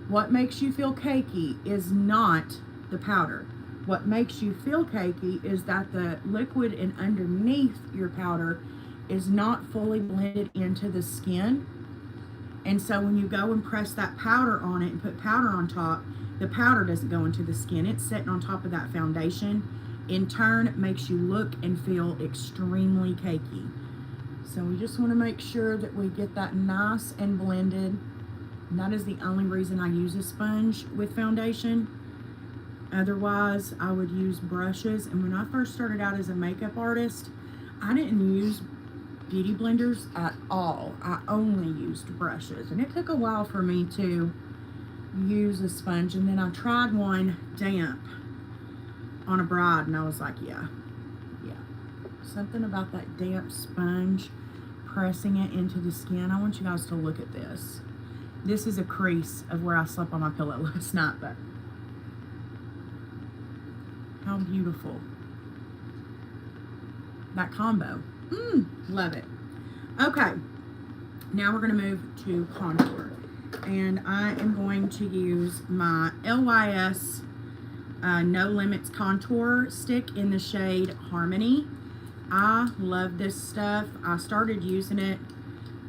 Speaker 1: what makes you feel cakey is not the powder. What makes you feel cakey is that the liquid and underneath your powder is not fully blended into the skin. And so when you go and press that powder on it and put powder on top, the powder doesn't go into the skin. It's sitting on top of that foundation. In turn, it makes you look and feel extremely cakey. So we just want to make sure that we get that nice and blended. And that is the only reason I use a sponge with foundation. Otherwise, I would use brushes. And when I first started out as a makeup artist, I didn't use beauty blenders at all. I only used brushes. And it took a while for me to use a sponge. And then I tried one damp on a bride, and I was like, yeah. Something about that damp sponge, pressing it into the skin. I want you guys to look at this. This is a crease of where I slept on my pillow last night, but how beautiful. That combo. Love it. Okay, now we're going to move to contour. And I am going to use my LYS No Limits contour stick in the shade Harmony. I love this stuff. I started using it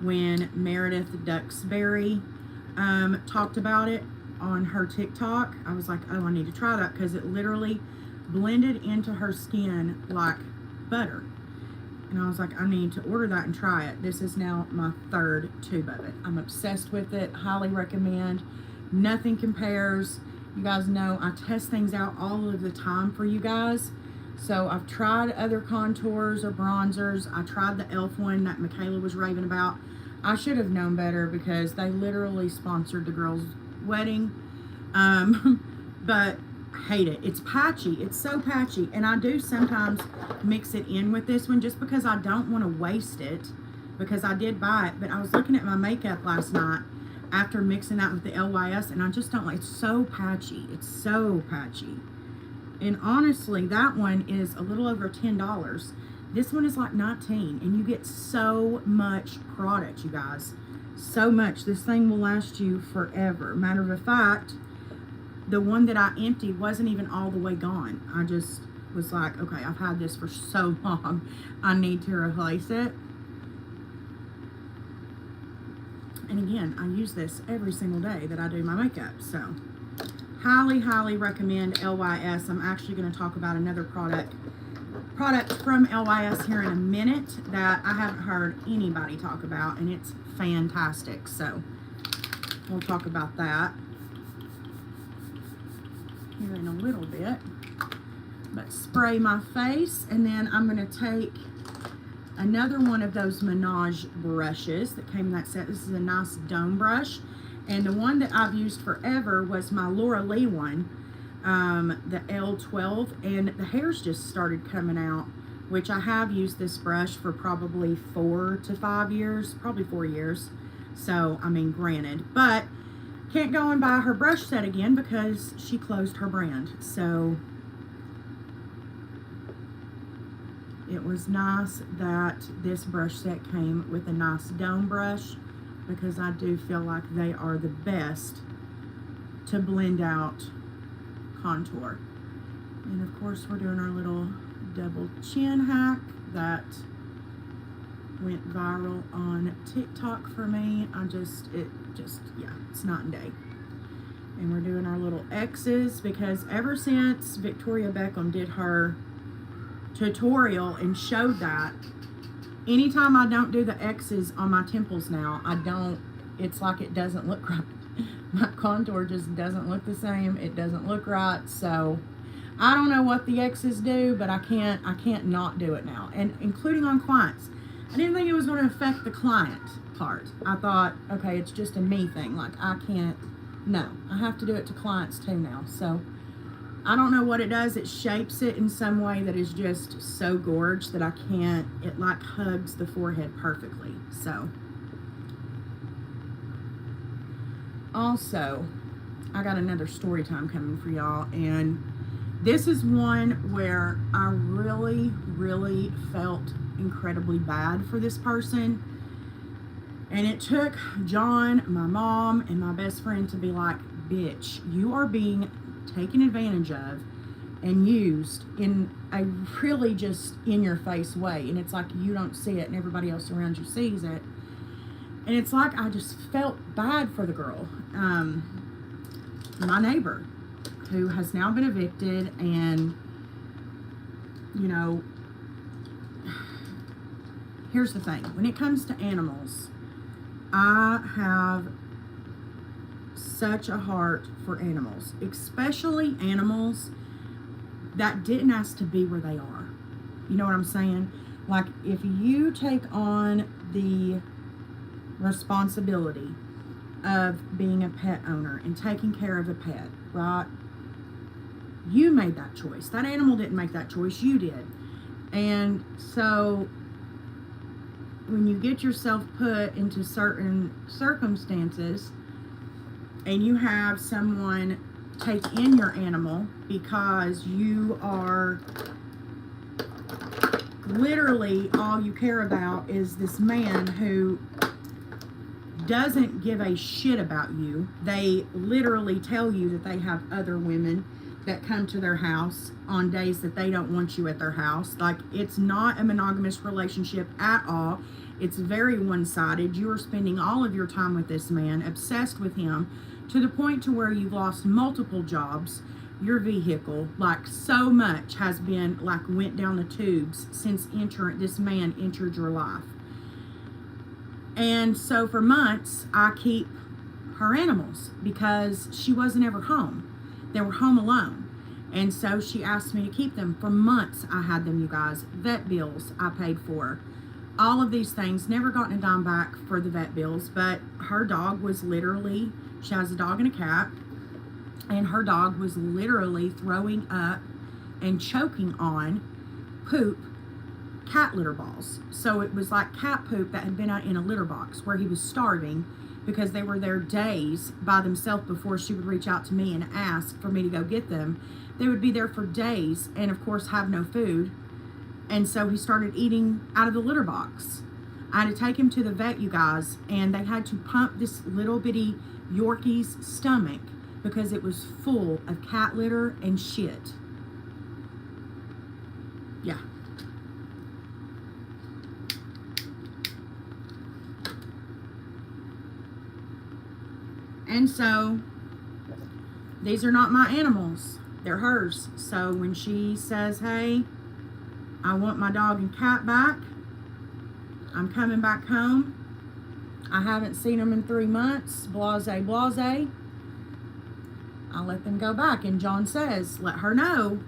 Speaker 1: when Meredith Duxbury talked about it on her TikTok. I was like, oh, I need to try that, because it literally blended into her skin like butter. And I was like, I need to order that and try it. This is now my 3rd tube of it. I'm obsessed with it. Highly recommend. Nothing compares. You guys know I test things out all of the time for you guys. So I've tried other contours or bronzers. I tried the e.l.f. one that Michaela was raving about. I should have known better because they literally sponsored the girl's wedding. But I hate it. It's patchy. It's so patchy. And I do sometimes mix it in with this one just because I don't want to waste it, because I did buy it. But I was looking at my makeup last night after mixing that with the LYS, and I just don't like, it's so patchy. It's so patchy. And honestly, that one is a little over $10. This one is like $19, and you get so much product, you guys. So much. This thing will last you forever. Matter of fact, the one that I emptied wasn't even all the way gone. I just was like, okay, I've had this for so long. I need to replace it. And again, I use this every single day that I do my makeup. So highly, highly recommend LYS. I'm actually going to talk about another product from LYS here in a minute that I haven't heard anybody talk about, and it's fantastic. So we'll talk about that here in a little bit. But spray my face, and then I'm going to take another one of those Menage brushes that came in that set. This is a nice dome brush. And the one that I've used forever was my Laura Lee one, the L12, and the hairs just started coming out, which I have used this brush for probably 4 to 5 years, probably 4 years. So, I mean, granted, but can't go and buy her brush set again because she closed her brand. So it was nice that this brush set came with a nice dome brush, because I do feel like they are the best to blend out contour. And of course, we're doing our little double chin hack that went viral on TikTok for me. Yeah, it's night and day. And we're doing our little X's because ever since Victoria Beckham did her tutorial and showed that, anytime I don't do the X's on my temples now, it's like it doesn't look right. My contour just doesn't look the same. It doesn't look right. So I don't know what the X's do, but I can't not do it now. And including on clients. I didn't think it was going to affect the client part. I thought, okay, it's just a me thing. Like I have to do it to clients too now. So I don't know what it does. It shapes it in some way that is just so gorge that it like hugs the forehead perfectly. So also, I got another story time coming for y'all, and this is one where I really, really felt incredibly bad for this person. And it took John, my mom, and my best friend to be like, bitch, you are being taken advantage of and used in a really just in your face way, and it's like you don't see it and everybody else around you sees it, and it's like I just felt bad for the girl, my neighbor, who has now been evicted. And you know, here's the thing, when it comes to animals, I have such a heart for animals, especially animals that didn't ask to be where they are. You know what I'm saying? Like, if you take on the responsibility of being a pet owner and taking care of a pet, right? You made that choice. That animal didn't make that choice, you did. And so when you get yourself put into certain circumstances and you have someone take in your animal because you are literally all you care about is this man who doesn't give a shit about you. They literally tell you that they have other women that come to their house on days that they don't want you at their house. Like, it's not a monogamous relationship at all. It's very one-sided. You are spending all of your time with this man, obsessed with him, to the point to where you've lost multiple jobs. your vehicle, like so much has been like went down the tubes since this man entered your life. And so for months I keep her animals because she wasn't ever home. They were home alone. And so she asked me to keep them. For months I had them, you guys. Vet bills I paid for. All of these things. Never gotten a dime back for the vet bills. But her dog was literally, she has a dog and a cat. And her dog was literally throwing up and choking on poop, cat litter balls. So it was like cat poop that had been out in a litter box where he was starving, because they were there days by themselves before she would reach out to me and ask for me to go get them. They would be there for days and of course have no food. And so he started eating out of the litter box. I had to take him to the vet, you guys, and they had to pump this little bitty Yorkie's stomach because it was full of cat litter and shit. Yeah. And so these are not my animals, they're hers. So when she says, hey, I want my dog and cat back, I'm coming back home, I haven't seen them in 3 months, blase, blase, I'll let them go back. And John says, let her know,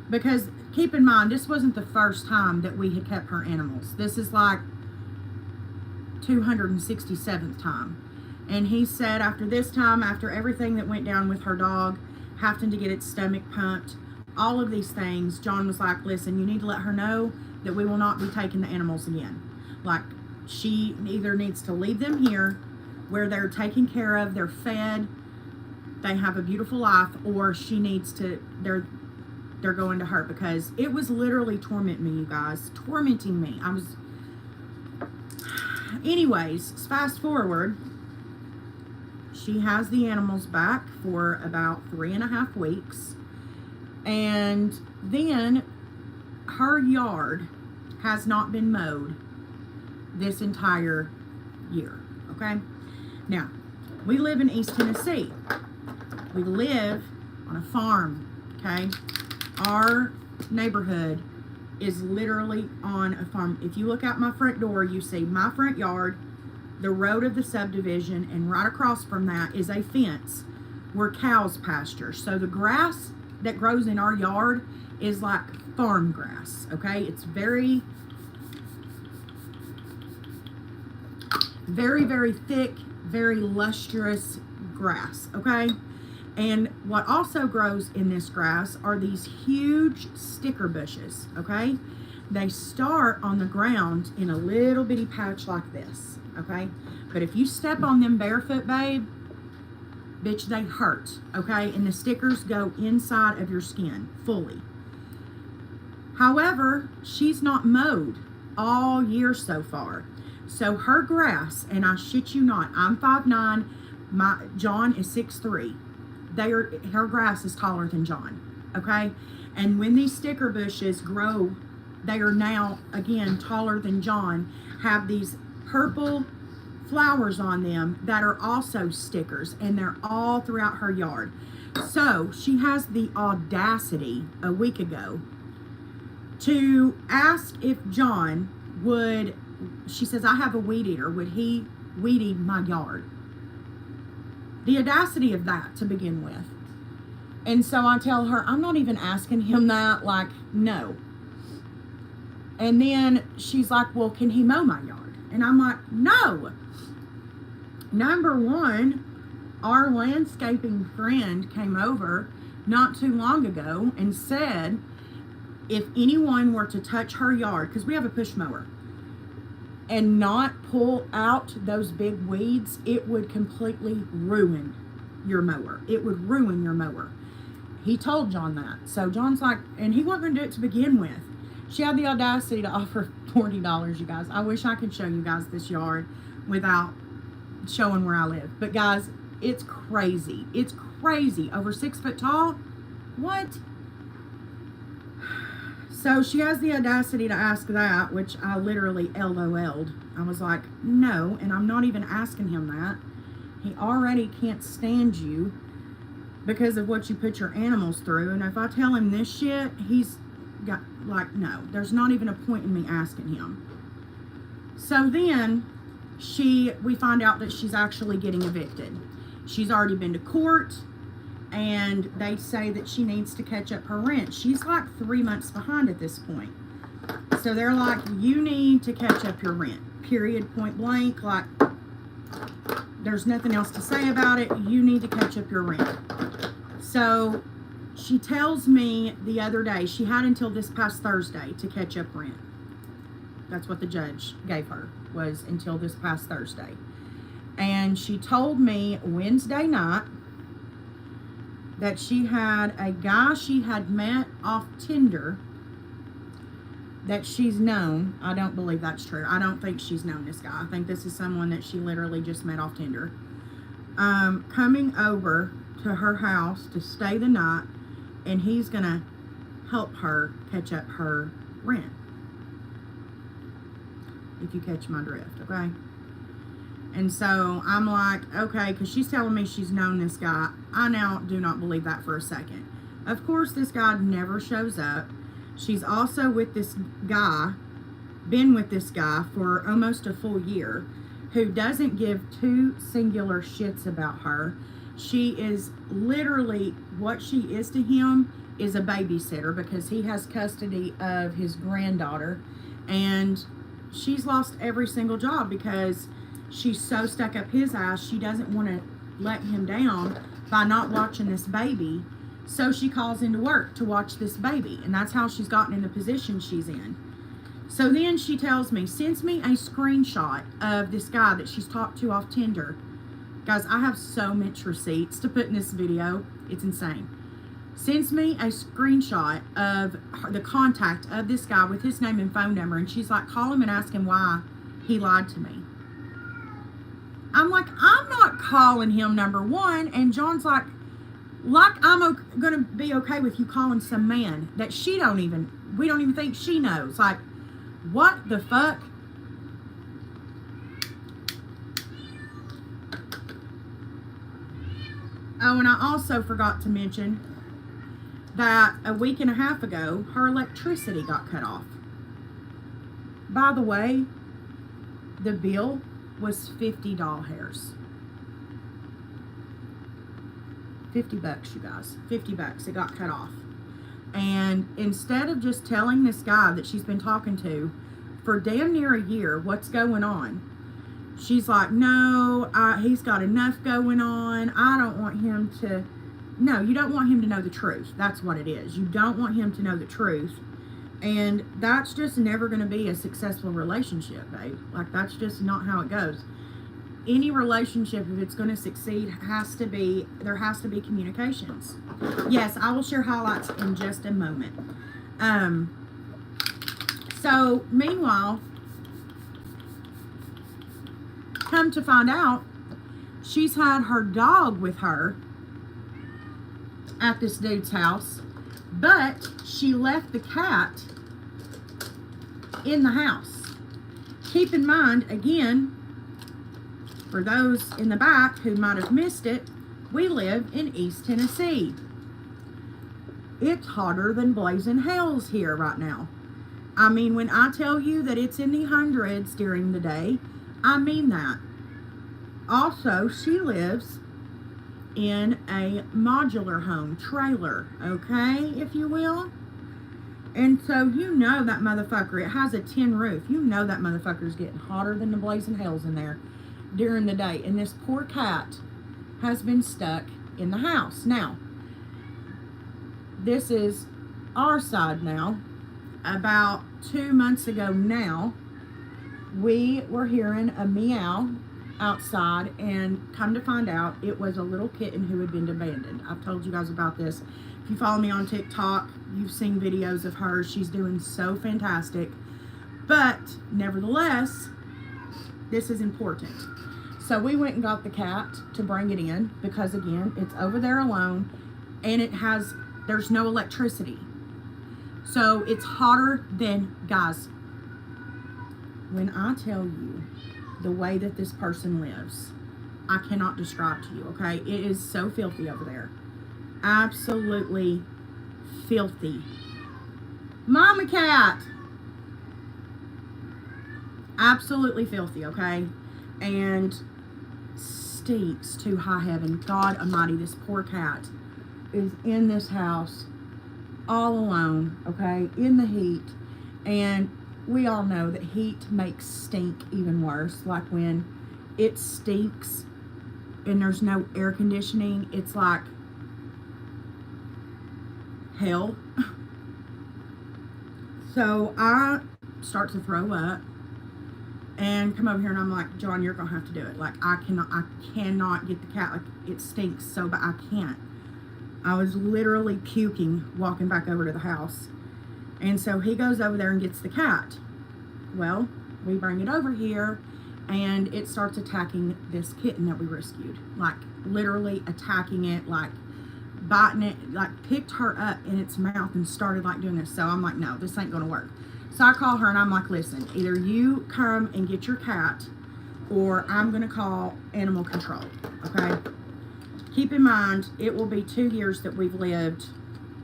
Speaker 1: because keep in mind, this wasn't the first time that we had kept her animals. This is like 267th time. And he said after this time, after everything that went down with her dog, having to get its stomach pumped, all of these things, John was like, listen, you need to let her know that we will not be taking the animals again. Like, she either needs to leave them here where they're taken care of, they're fed, they have a beautiful life, or she needs to, they're going to her, because it was literally tormenting me, you guys. Tormenting me. Anyways, fast forward. She has the animals back for about 3.5 weeks. And then her yard has not been mowed this entire year. Okay? Now, we live in East Tennessee. We live on a farm. Okay? Our neighborhood is literally on a farm. If you look out my front door, you see my front yard, the road of the subdivision, and right across from that is a fence where cows pasture. So the grass that grows in our yard is like farm grass, okay? It's very, very, very thick, very lustrous grass, okay? And what also grows in this grass are these huge sticker bushes, okay? They start on the ground in a little bitty patch like this, okay? But if you step on them barefoot, babe, bitch, they hurt, okay? And the stickers go inside of your skin fully. However, she's not mowed all year so far. So her grass, and I shit you not, I'm 5'9", John is 6'3". Her grass is taller than John, okay? And when these sticker bushes grow, they are now, again, taller than John, have these purple flowers on them that are also stickers, and they're all throughout her yard. So she has the audacity a week ago to ask if John would, she says, I have a weed eater, would he weed eat my yard? The audacity of that to begin with. And so I tell her, I'm not even asking him that, like, no. And then she's like, well, can he mow my yard? And I'm like, no. Number one, our landscaping friend came over not too long ago and said if anyone were to touch her yard, because we have a push mower, and not pull out those big weeds, it would completely ruin your mower. It would ruin your mower. He told John that. So John's like, and he wasn't going to do it to begin with. She had the audacity to offer $40, you guys. I wish I could show you guys this yard without showing where I live. But guys, it's crazy. It's crazy. Over 6 foot tall? What? So she has the audacity to ask that, which I literally LOL'd. I was like, no, and I'm not even asking him that. He already can't stand you. because of what you put your animals through. And if I tell him this shit, he's got, like, no, there's not even a point in me asking him. So then we find out that she's actually getting evicted. She's already been to court, and they say that she needs to catch up her rent. She's like 3 months behind at this point. So they're like, you need to catch up your rent, period, point blank. Like, there's nothing else to say about it. You need to catch up your rent. So she tells me the other day she had until this past Thursday to catch up rent. That's what the judge gave her, was until this past Thursday. And she told me Wednesday night that she had a guy she had met off Tinder that she's known. I don't believe that's true. I don't think she's known this guy. I think this is someone that she literally just met off Tinder. Coming over to her house to stay the night, and he's gonna help her catch up her rent. If you catch my drift, okay? And so I'm like, okay, because she's telling me she's known this guy. I now do not believe that for a second. Of course, this guy never shows up. She's also with this guy, been with this guy for almost a full year, who doesn't give two singular shits about her. She is literally, what she is to him is a babysitter, because he has custody of his granddaughter, and she's lost every single job because she's so stuck up his ass. She doesn't want to let him down by not watching this baby. So she calls into work to watch this baby. And that's how she's gotten in the position she's in. So then she tells me, sends me a screenshot of this guy that she's talked to off Tinder. Guys, I have so much receipts to put in this video. It's insane. Sends me a screenshot of the contact of this guy with his name and phone number. And she's like, call him and ask him why he lied to me. I'm like, I'm not calling him, number one. And John's like I'm going to be okay with you calling some man that we don't even think she knows. Like, what the fuck? Oh, and I also forgot to mention that a week and a half ago, her electricity got cut off. By the way, the bill was $50. $50, you guys. $50. It got cut off. And instead of just telling this guy that she's been talking to for damn near a year what's going on, she's like, no, he's got enough going on. I don't want him to... No, you don't want him to know the truth. That's what it is. You don't want him to know the truth. And that's just never going to be a successful relationship, babe. Like, that's just not how it goes. Any relationship, if it's going to succeed, there has to be communications. Yes, I will share highlights in just a moment. So, meanwhile, come to find out, she's had her dog with her at this dude's house, but she left the cat in the house. Keep in mind, again, for those in the back who might have missed it, we live in East Tennessee. It's hotter than blazing hells here right now. I mean, when I tell you that it's in the hundreds during the day, I mean that. Also, she lives in a modular home, trailer, okay, if you will. And so you know that motherfucker, it has a tin roof. You know that motherfucker's getting hotter than the blazing hells in there during the day. And this poor cat has been stuck in the house. Now, this is our side now. About 2 months ago now, we were hearing a meow outside, and come to find out, it was a little kitten who had been abandoned. I've told you guys about this. If you follow me on TikTok, you've seen videos of her. She's doing so fantastic. But nevertheless, this is important. So we went and got the cat to bring it in, because again, it's over there alone, and there's no electricity. So it's hotter than, guys, when I tell you the way that this person lives, I cannot describe to you, okay? It is so filthy over there. Absolutely filthy. Mama cat. Absolutely filthy, okay? And stinks to high heaven. God almighty, this poor cat is in this house all alone, okay, in the heat. And we all know that heat makes stink even worse. Like when it stinks and there's no air conditioning, it's like hell. So I start to throw up and come over here, and I'm like, John, you're gonna have to do it. Like I cannot get the cat. Like it stinks so bad, I can't. I was literally puking walking back over to the house. And so he goes over there and gets the cat. Well, we bring it over here and it starts attacking this kitten that we rescued. Like literally attacking it, like biting it, like picked her up in its mouth and started like doing this. So I'm like, no, this ain't gonna work. So I call her and I'm like, listen, either you come and get your cat or I'm gonna call animal control, okay? Keep in mind, it will be 2 years that we've lived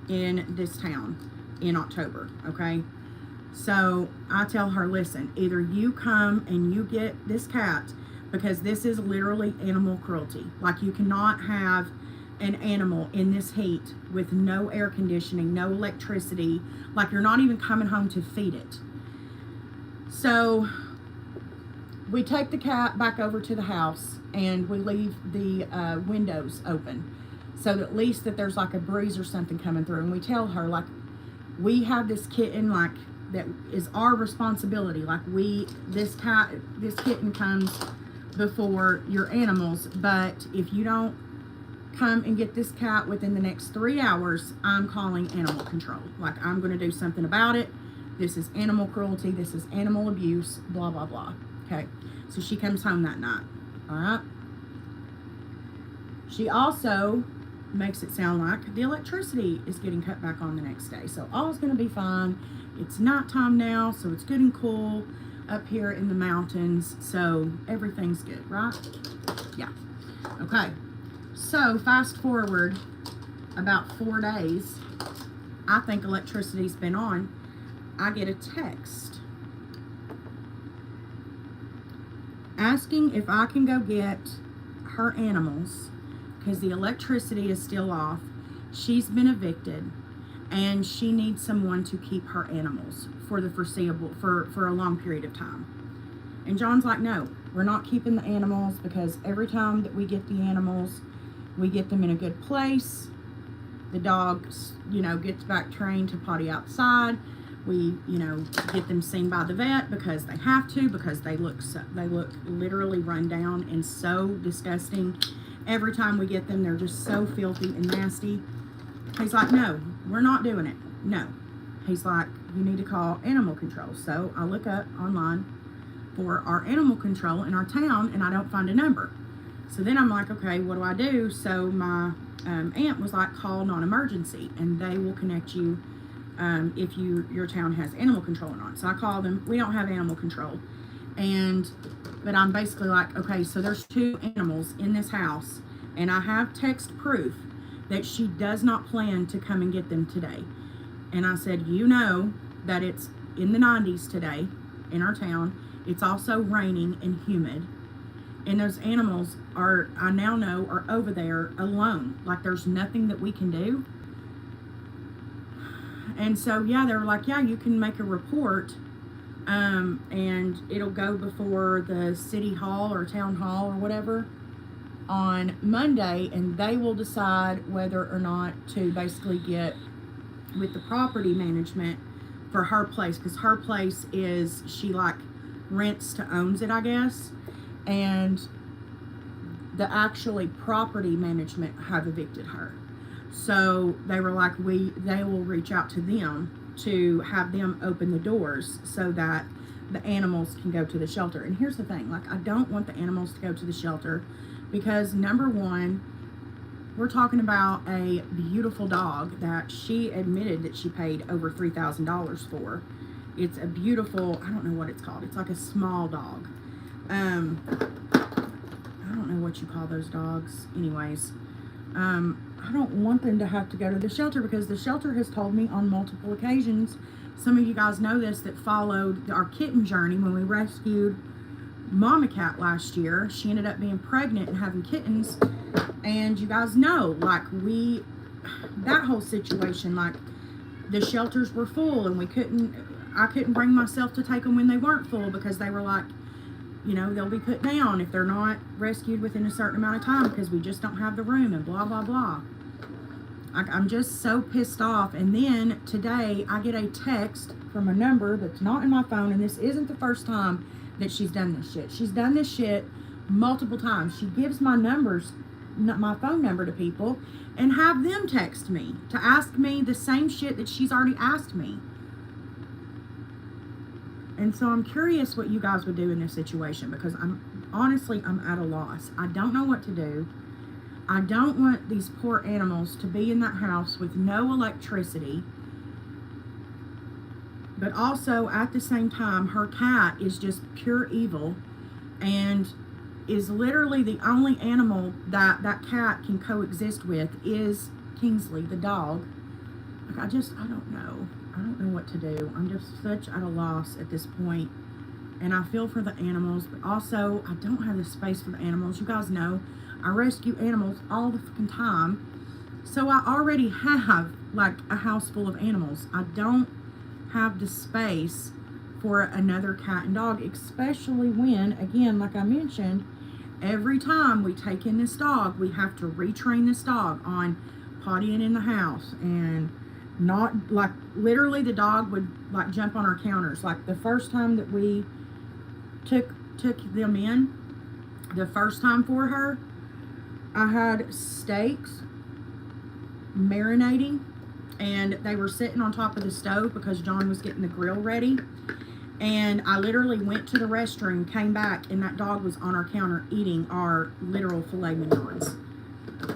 Speaker 1: in this town in October, okay? So I tell her, listen, either you come and you get this cat, because this is literally animal cruelty. Like you cannot have an animal in this heat with no air conditioning, no electricity, like you're not even coming home to feed it. So we take the cat back over to the house and we leave the windows open so that at least that there's like a breeze or something coming through. And we tell her, like, we have this kitten, like, that is our responsibility. Like this kitten comes before your animals, but if you don't come and get this cat within the next 3 hours, I'm calling animal control. Like I'm going to do something about it. This is animal cruelty. This is animal abuse, blah, blah, blah. Okay. So she comes home that night. All right. She also makes it sound like the electricity is getting cut back on the next day. So all's going to be fine. It's nighttime now, so it's good and cool up here in the mountains. So everything's good, right? Yeah. Okay. So fast forward about 4 days, I think electricity's been on. I get a text asking if I can go get her animals because the electricity is still off. She's been evicted and she needs someone to keep her animals for the foreseeable, for a long period of time. And John's like, no, we're not keeping the animals because every time that we get the animals, we get them in a good place. The dogs, gets back trained to potty outside. We, get them seen by the vet because they have to, because they look literally run down and so disgusting. Every time we get them, they're just so filthy and nasty. He's like, no, we're not doing it. No. He's like, you need to call animal control. So I look up online for our animal control in our town and I don't find a number. So then I'm like, okay, what do I do? So my aunt was like, call non-emergency and they will connect you if your town has animal control or not. So I call them. We don't have animal control. But I'm basically like, okay, so there's 2 animals in this house and I have text proof that she does not plan to come and get them today. And I said, that it's in the 90s today in our town. It's also raining and humid. And those animals I now know, are over there alone. Like there's nothing that we can do. And so, yeah, they were like, yeah, you can make a report and it'll go before the city hall or town hall or whatever on Monday, and they will decide whether or not to basically get with the property management for her place, because her place is, she like rents to owns it, I guess, and the actually property management have evicted her. So they were like, they will reach out to them to have them open the doors so that the animals can go to the shelter. And here's the thing, like I don't want the animals to go to the shelter because number one, we're talking about a beautiful dog that she admitted that she paid over $3,000 for. It's a beautiful, I don't know what it's called. It's like a small dog. I don't know what you call those dogs. Anyways, I don't want them to have to go to the shelter, because the shelter has told me on multiple occasions, some of you guys know this that followed our kitten journey when we rescued Mama Cat last year. She ended up being pregnant and having kittens, and you guys know, like, that whole situation, like, the shelters were full and I couldn't bring myself to take them when they weren't full, because they were like, you know, they'll be put down if they're not rescued within a certain amount of time, because we just don't have the room, and blah blah blah. I'm just so pissed off. And then today I get a text from a number that's not in my phone, and this isn't the first time that she's done this shit. She's done this shit multiple times. She gives my phone number to people and have them text me to ask me the same shit that she's already asked me. And so I'm curious what you guys would do in this situation, because I'm at a loss. I don't know what to do. I don't want these poor animals to be in that house with no electricity. But also, at the same time, her cat is just pure evil and is literally the only animal that cat can coexist with is Kingsley, the dog. Like, I don't know. I don't know what to do. I'm just such at a loss at this point. And I feel for the animals, but also I don't have the space for the animals. You guys know I rescue animals all the fucking time. So I already have like a house full of animals. I don't have the space for another cat and dog, especially when, again, like I mentioned, every time we take in this dog, we have to retrain this dog on pottying in the house, and not, like, literally the dog would like jump on our counters. Like the first time that we took them in, the first time for her, I had steaks marinating, and they were sitting on top of the stove because John was getting the grill ready. And I literally went to the restroom, came back, and that dog was on our counter eating our literal filet mignons.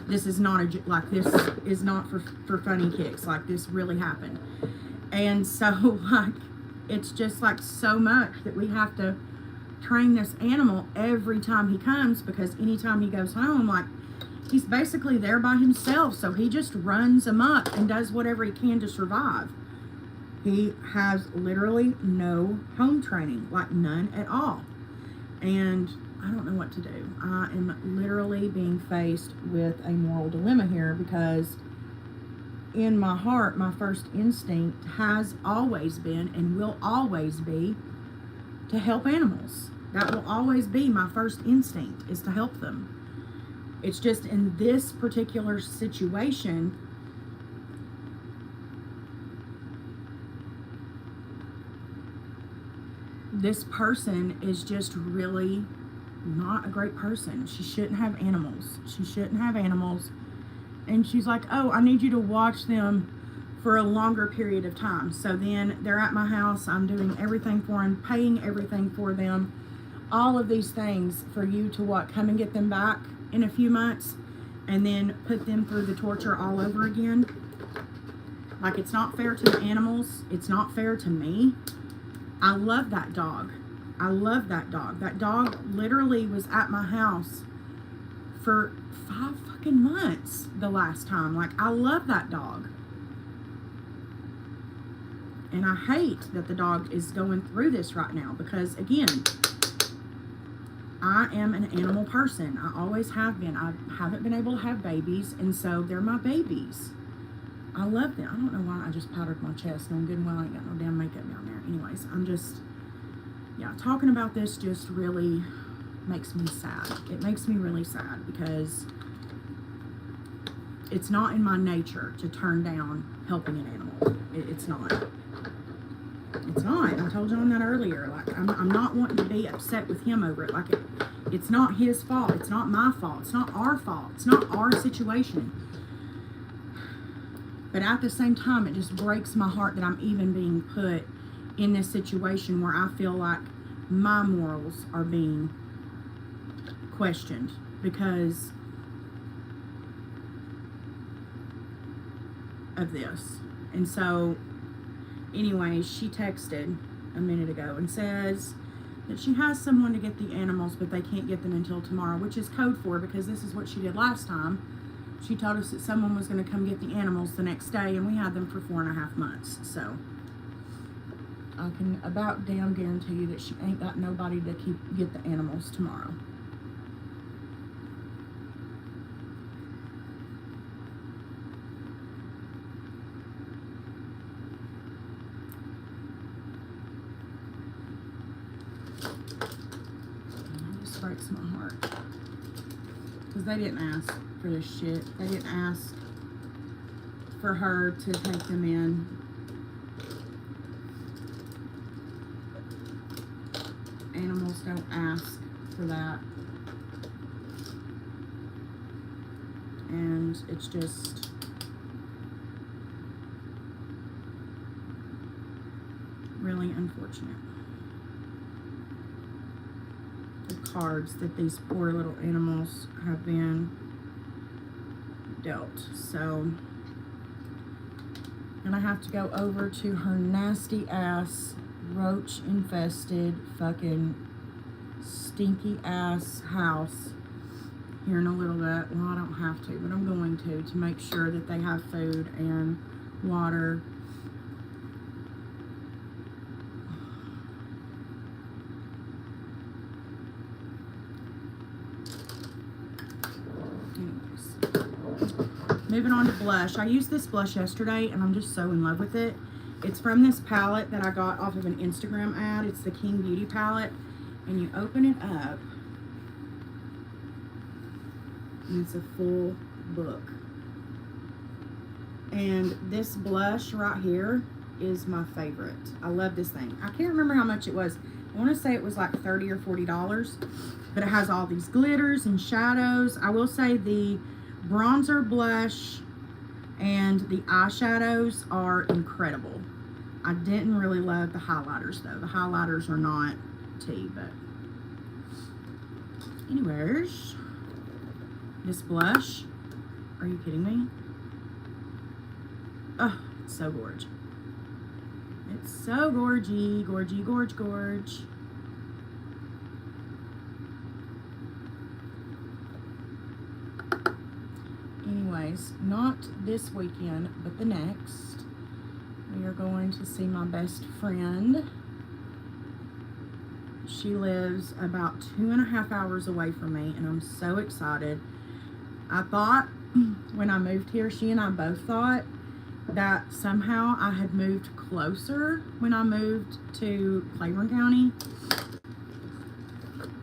Speaker 1: This is not this is not for funny kicks. Like, this really happened. And so, like, it's just like so much that we have to train this animal every time he comes, because anytime he goes home, like, he's basically there by himself, so he just runs amok and does whatever he can to survive. He has literally no home training, like none at all. And I don't know what to do. I am literally being faced with a moral dilemma here, because in my heart, my first instinct has always been and will always be to help animals. That will always be my first instinct, is to help them. It's just in this particular situation, this person is just really not a great person. She shouldn't have animals. She shouldn't have animals. And she's like, oh, I need you to watch them for a longer period of time. So then they're at my house. I'm doing everything for them, paying everything for them, all of these things for you to what? Come and get them back in a few months and then put them through the torture all over again. Like, it's not fair to the animals. It's not fair to me. I love that dog. I love that dog. That dog literally was at my house for 5 fucking months the last time. Like, I love that dog. And I hate that the dog is going through this right now, because, again, I am an animal person. I always have been. I haven't been able to have babies, and so they're my babies. I love them. I don't know why I just powdered my chest, knowing good and well I ain't got no damn makeup down there. Anyways, I'm just, yeah, talking about this just really makes me sad. It makes me really sad, because it's not in my nature to turn down helping an animal. It's not. It's not. I told John that earlier. Like, I'm not wanting to be upset with him over it. Like, it's not his fault. It's not my fault. It's not our fault. It's not our situation. But at the same time, it just breaks my heart that I'm even being put in this situation where I feel like my morals are being questioned because of this. And so, anyway, she texted a minute ago and says that she has someone to get the animals, but they can't get them until tomorrow, which is code for, because this is what she did last time. She told us that someone was going to come get the animals the next day, and we had them for 4.5 months. So I can about damn guarantee you that she ain't got nobody to get the animals tomorrow. It just breaks my heart. Because they didn't ask for this shit. They didn't ask for her to take them in. Animals don't ask for that. And it's just really unfortunate. The cards that these poor little animals have been dealt. So, and I have to go over to her nasty ass, roach infested, fucking stinky ass house here in a little bit. Well, I don't have to, but I'm going to make sure that they have food and water. Moving on to blush. I used this blush yesterday and I'm just so in love with it. It's from this palette that I got off of an Instagram ad. It's the King Beauty palette. And you open it up and it's a full book. And this blush right here is my favorite. I love this thing. I can't remember how much it was. I want to say it was like $30 or $40. But it has all these glitters and shadows. I will say the bronzer, blush, and the eyeshadows are incredible. I didn't really love the highlighters though. The highlighters are not tea, but anyways, this blush, are you kidding me? Oh, it's so gorge. It's so gorgy, gorgy, gorge, gorge. Anyways, not this weekend, but the next, we are going to see my best friend. She lives about 2.5 hours away from me, and I'm so excited. I thought when I moved here, she and I both thought that somehow I had moved closer when I moved to Claiborne County.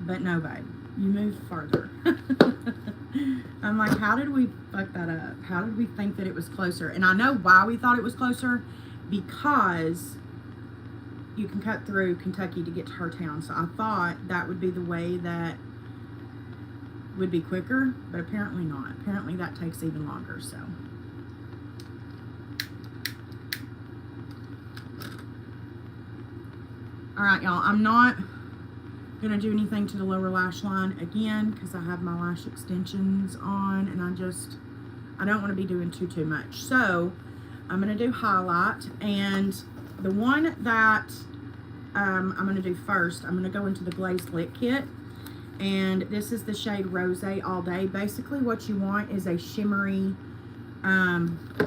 Speaker 1: But no, babe, you moved further. I'm like, how did we fuck that up? How did we think that it was closer? And I know why we thought it was closer, because you can cut through Kentucky to get to her town. So I thought that would be the way that would be quicker, but apparently not. Apparently that takes even longer, so. All right, y'all, I'm not gonna do anything to the lower lash line again because I have my lash extensions on, and I don't want to be doing too much. So I'm gonna do highlight, and the one that I'm gonna do first, I'm gonna go into the Glazed Lip Kit, and this is the shade Rose All Day. Basically what you want is a shimmery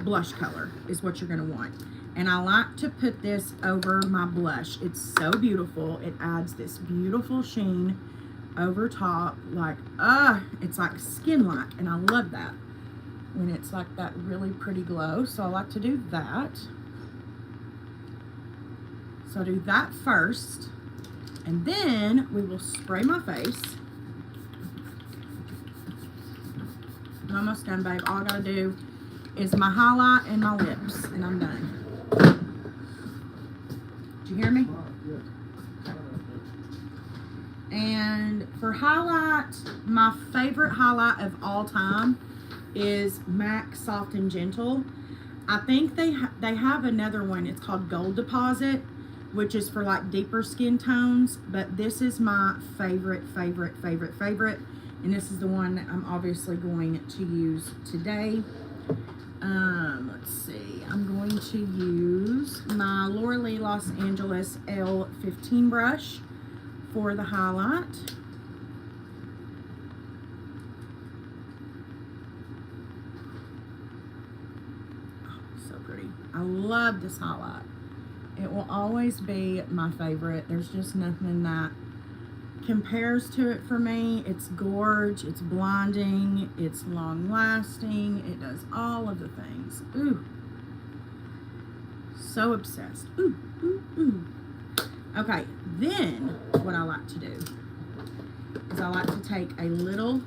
Speaker 1: blush color is what you're gonna want. And I like to put this over my blush. It's so beautiful. It adds this beautiful sheen over top, like, it's like skin-like, and I love that when it's like that really pretty glow. So I like to do that. So I do that first, and then we will spray my face. I'm almost done, babe. All I gotta do is my highlight and my lips, and I'm done. Did you hear me? And for highlight, my favorite highlight of all time is MAC Soft and Gentle. I think they have another one. It's called Gold Deposit, which is for like deeper skin tones, but this is my favorite. And this is the one that I'm obviously going to use today. Let's see. I'm going to use my Laura Lee Los Angeles L15 brush for the highlight. pretty. I love this highlight. It will always be my favorite. There's just nothing that compares to it for me. It's gorge, it's blinding, it's long lasting, it does all of the things. Ooh, so obsessed. Ooh, ooh, ooh. Okay, then what I like to do is I like to take a little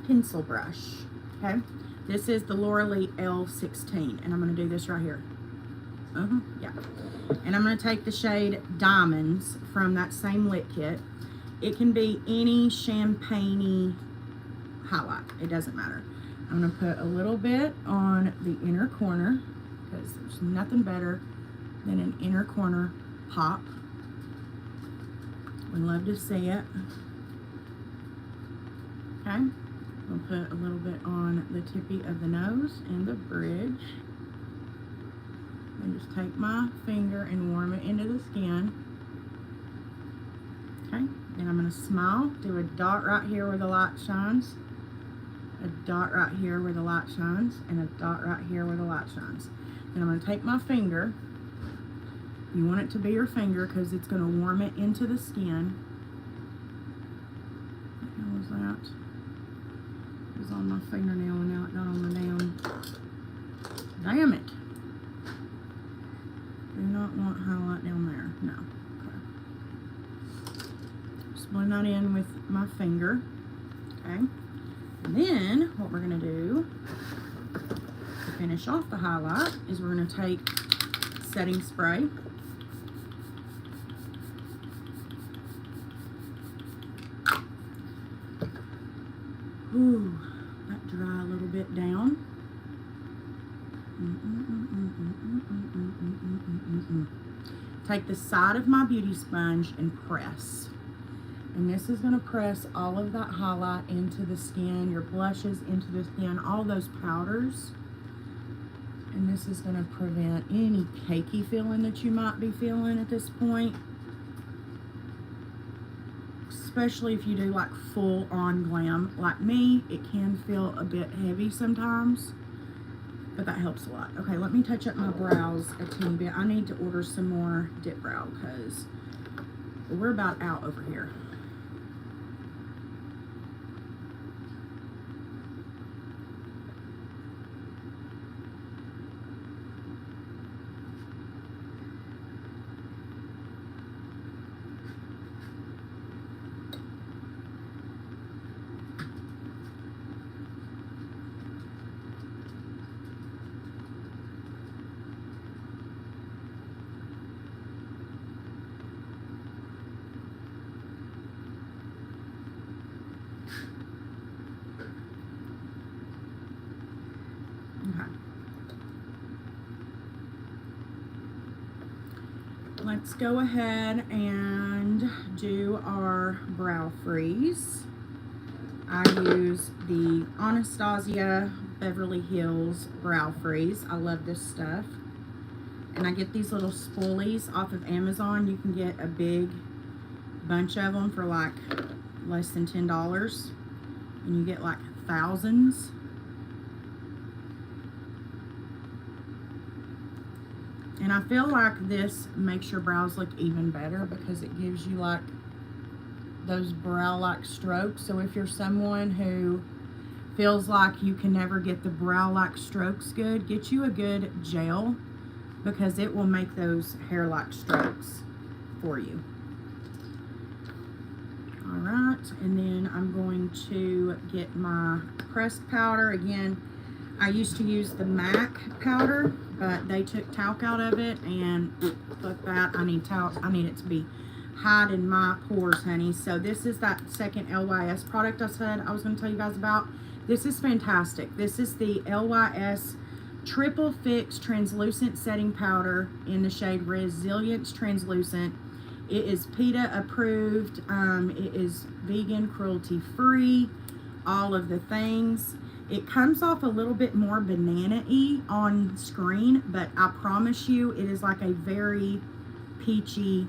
Speaker 1: pencil brush. Okay, this is the Laura Lee L16, and I'm going to do this right here. Yeah. And I'm going to take the shade Diamonds from that same lit kit. It can be any champagne-y highlight. It doesn't matter. I'm going to put a little bit on the inner corner because there's nothing better than an inner corner pop. We love to see it. Okay. I'll put a little bit on the tippy of the nose and the bridge. And just take my finger and warm it into the skin. Okay, then I'm going to smile, do a dot right here where the light shines, a dot right here where the light shines, and a dot right here where the light shines. Then I'm going to take my finger. You want it to be your finger because it's going to warm it into the skin. What was that? It was on my fingernail and now it got on the damn it. Do not want highlight down there. No. Okay. Just blend that in with my finger. Okay. And then what we're going to do to finish off the highlight is we're going to take setting spray. Ooh, that dry a little bit down. Take the side of my beauty sponge and press. And this is going to press all of that highlight into the skin, your blushes into the skin, all those powders. And this is going to prevent any cakey feeling that you might be feeling at this point. Especially if you do like full on glam. Like me, it can feel a bit heavy sometimes. But that helps a lot. Okay, let me touch up my brows a teeny bit. I need to order some more dip brow because we're about out over here. Let's go ahead and do our brow freeze. I use the Anastasia Beverly Hills Brow Freeze. I love this stuff. And I get these little spoolies off of Amazon. You can get a big bunch of them for like less than $10. And you get like thousands. And I feel like this makes your brows look even better because it gives you like those brow-like strokes. So if you're someone who feels like you can never get the brow-like strokes good, get you a good gel because it will make those hair-like strokes for you. All right, and then I'm going to get my pressed powder. Again, I used to use the MAC powder, but they took talc out of it, and fuck that. I need talc. I need it to be hiding my pores, honey. So this is that second LYS product I said I was going to tell you guys about. This is fantastic. This is the LYS Triple Fix Translucent Setting Powder in the shade Resilience Translucent. It is PETA approved. It is vegan, cruelty free, all of the things. It comes off a little bit more banana-y on screen, but I promise you it is like a very peachy,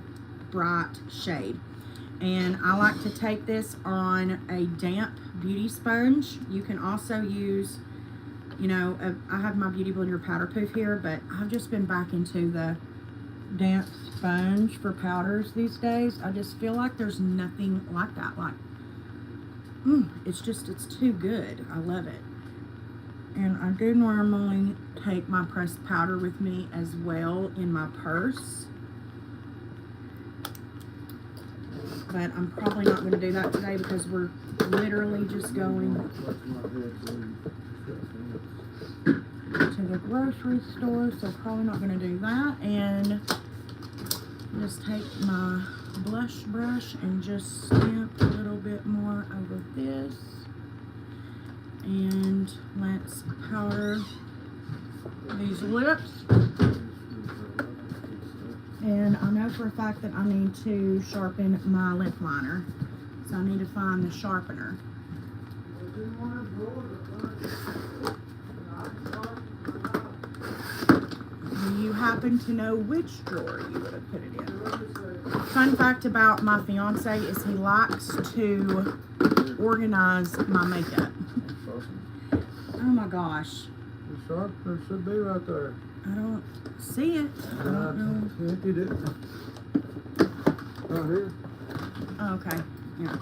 Speaker 1: bright shade. And I like to take this on a damp beauty sponge. You can also use You know, I have my Beauty Blender powder poof here, but I've just been back into the damp sponge for powders these days. I just feel like there's nothing like that. Like, it's too good. I love it. And I do normally take my pressed powder with me as well in my purse. But I'm probably not going to do that today because we're literally just going to the grocery store, so probably not going to do that. And just take my blush brush and just stamp a little bit more over this. And let's powder these lips. And I know for a fact that I need to sharpen my lip liner, so I need to find the sharpener. Do you happen to know which drawer you would have put it in? Fun fact about my fiance is he likes to organize my makeup. Oh my gosh.
Speaker 2: The sharpener should be right there.
Speaker 1: I don't see it. I don't know.
Speaker 2: If you do. Right here.
Speaker 1: Oh, okay. Yeah.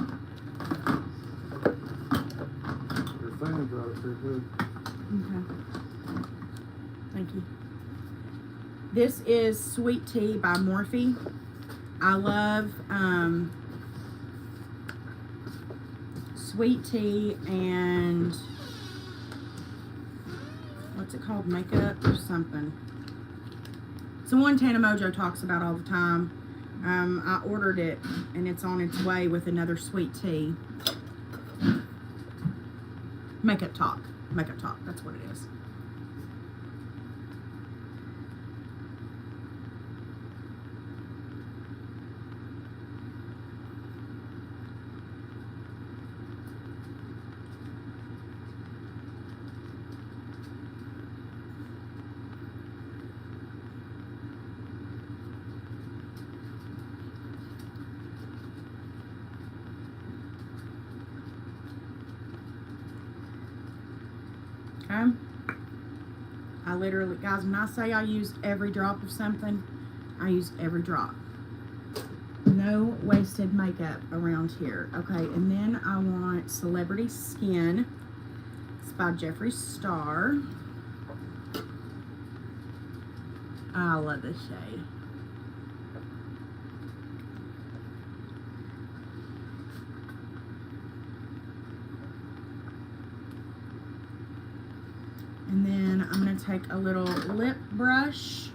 Speaker 2: Your fan's right up there too.
Speaker 1: Okay. Thank you. This is Sweet Tea by Morphe. I love Sweet Tea and what's it called? Makeup or something. It's the one Tana Mojo talks about all the time. I ordered it and it's on its way with another Sweet Tea. Makeup Talk. Makeup Talk. That's what it is. Okay. I literally, guys, when I say I used every drop of something, I used every drop. No wasted makeup around here. Okay, and then I want Celebrity Skin. It's by Jeffree Star. I love this shade. And then I'm going to take a little lip brush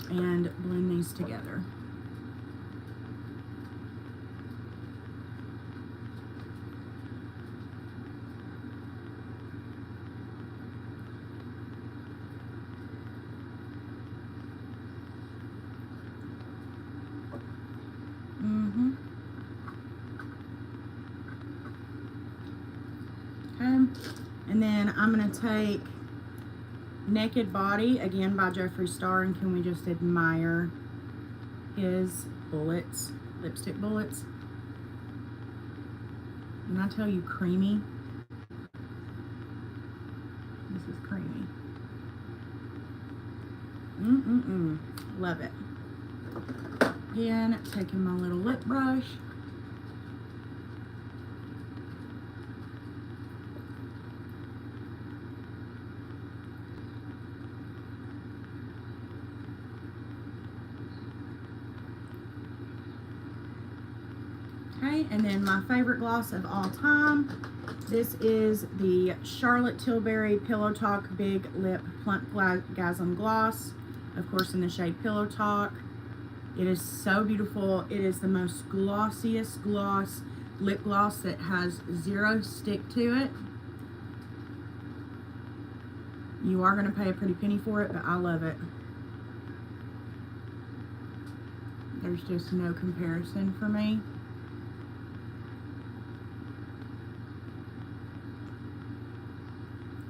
Speaker 1: and blend these together. Okay. And then I'm going to take Naked Body, again by Jeffree Star, and can we just admire his bullets, lipstick bullets? When I tell you creamy, this is creamy. Love it. Again, taking my little lip brush. Okay, and then my favorite gloss of all time. This is the Charlotte Tilbury Pillow Talk Big Lip Plump Gasm Gloss. Of course, in the shade Pillow Talk. It is so beautiful. It is the most glossiest gloss, lip gloss that has zero stick to it. You are going to pay a pretty penny for it, but I love it. There's just no comparison for me.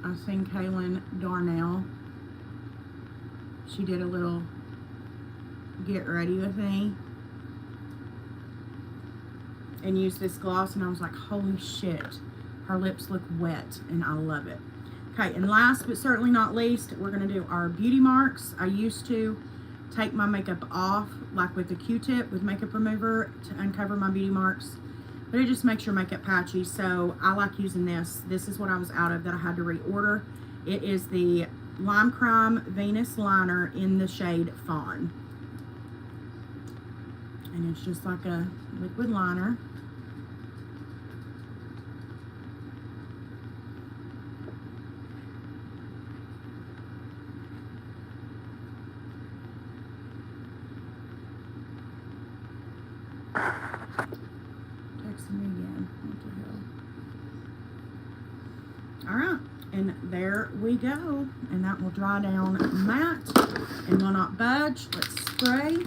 Speaker 1: I've seen Kaylin Darnell. She did a little get ready with me and used this gloss, and I was like, holy shit, Her lips look wet, and I love it. Okay, and last but certainly not least, we're going to do our beauty marks. I used to take my makeup off, like with a Q-tip with makeup remover to uncover my beauty marks, but it just makes your makeup patchy, so I like using this. This is what I was out of that I had to reorder. It is the Lime Crime Venus Liner in the shade Fawn. And it's just like a liquid liner. Texting me again. What the hell? Alright, and there we go. And that will dry down matte and will not budge. Let's spray.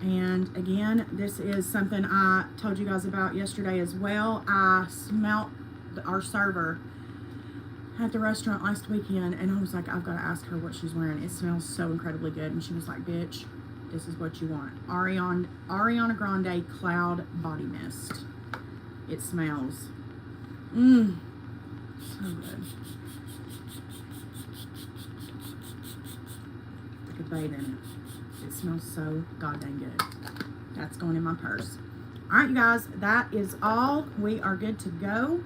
Speaker 1: And again, this is something I told you guys about yesterday as well. I smelt our server at the restaurant last weekend, and I was like, I've got to ask her what she's wearing. It smells so incredibly good. And she was like, bitch, this is what you want. Ariana Grande Cloud Body Mist. It smells so good. I could bathe in it. It smells so goddamn good. That's going in my purse. All right, you guys, that is all. We are good to go.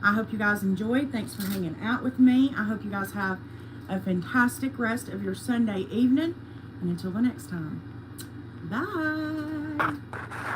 Speaker 1: I hope you guys enjoyed. Thanks for hanging out with me. I hope you guys have a fantastic rest of your Sunday evening. And until the next time, bye.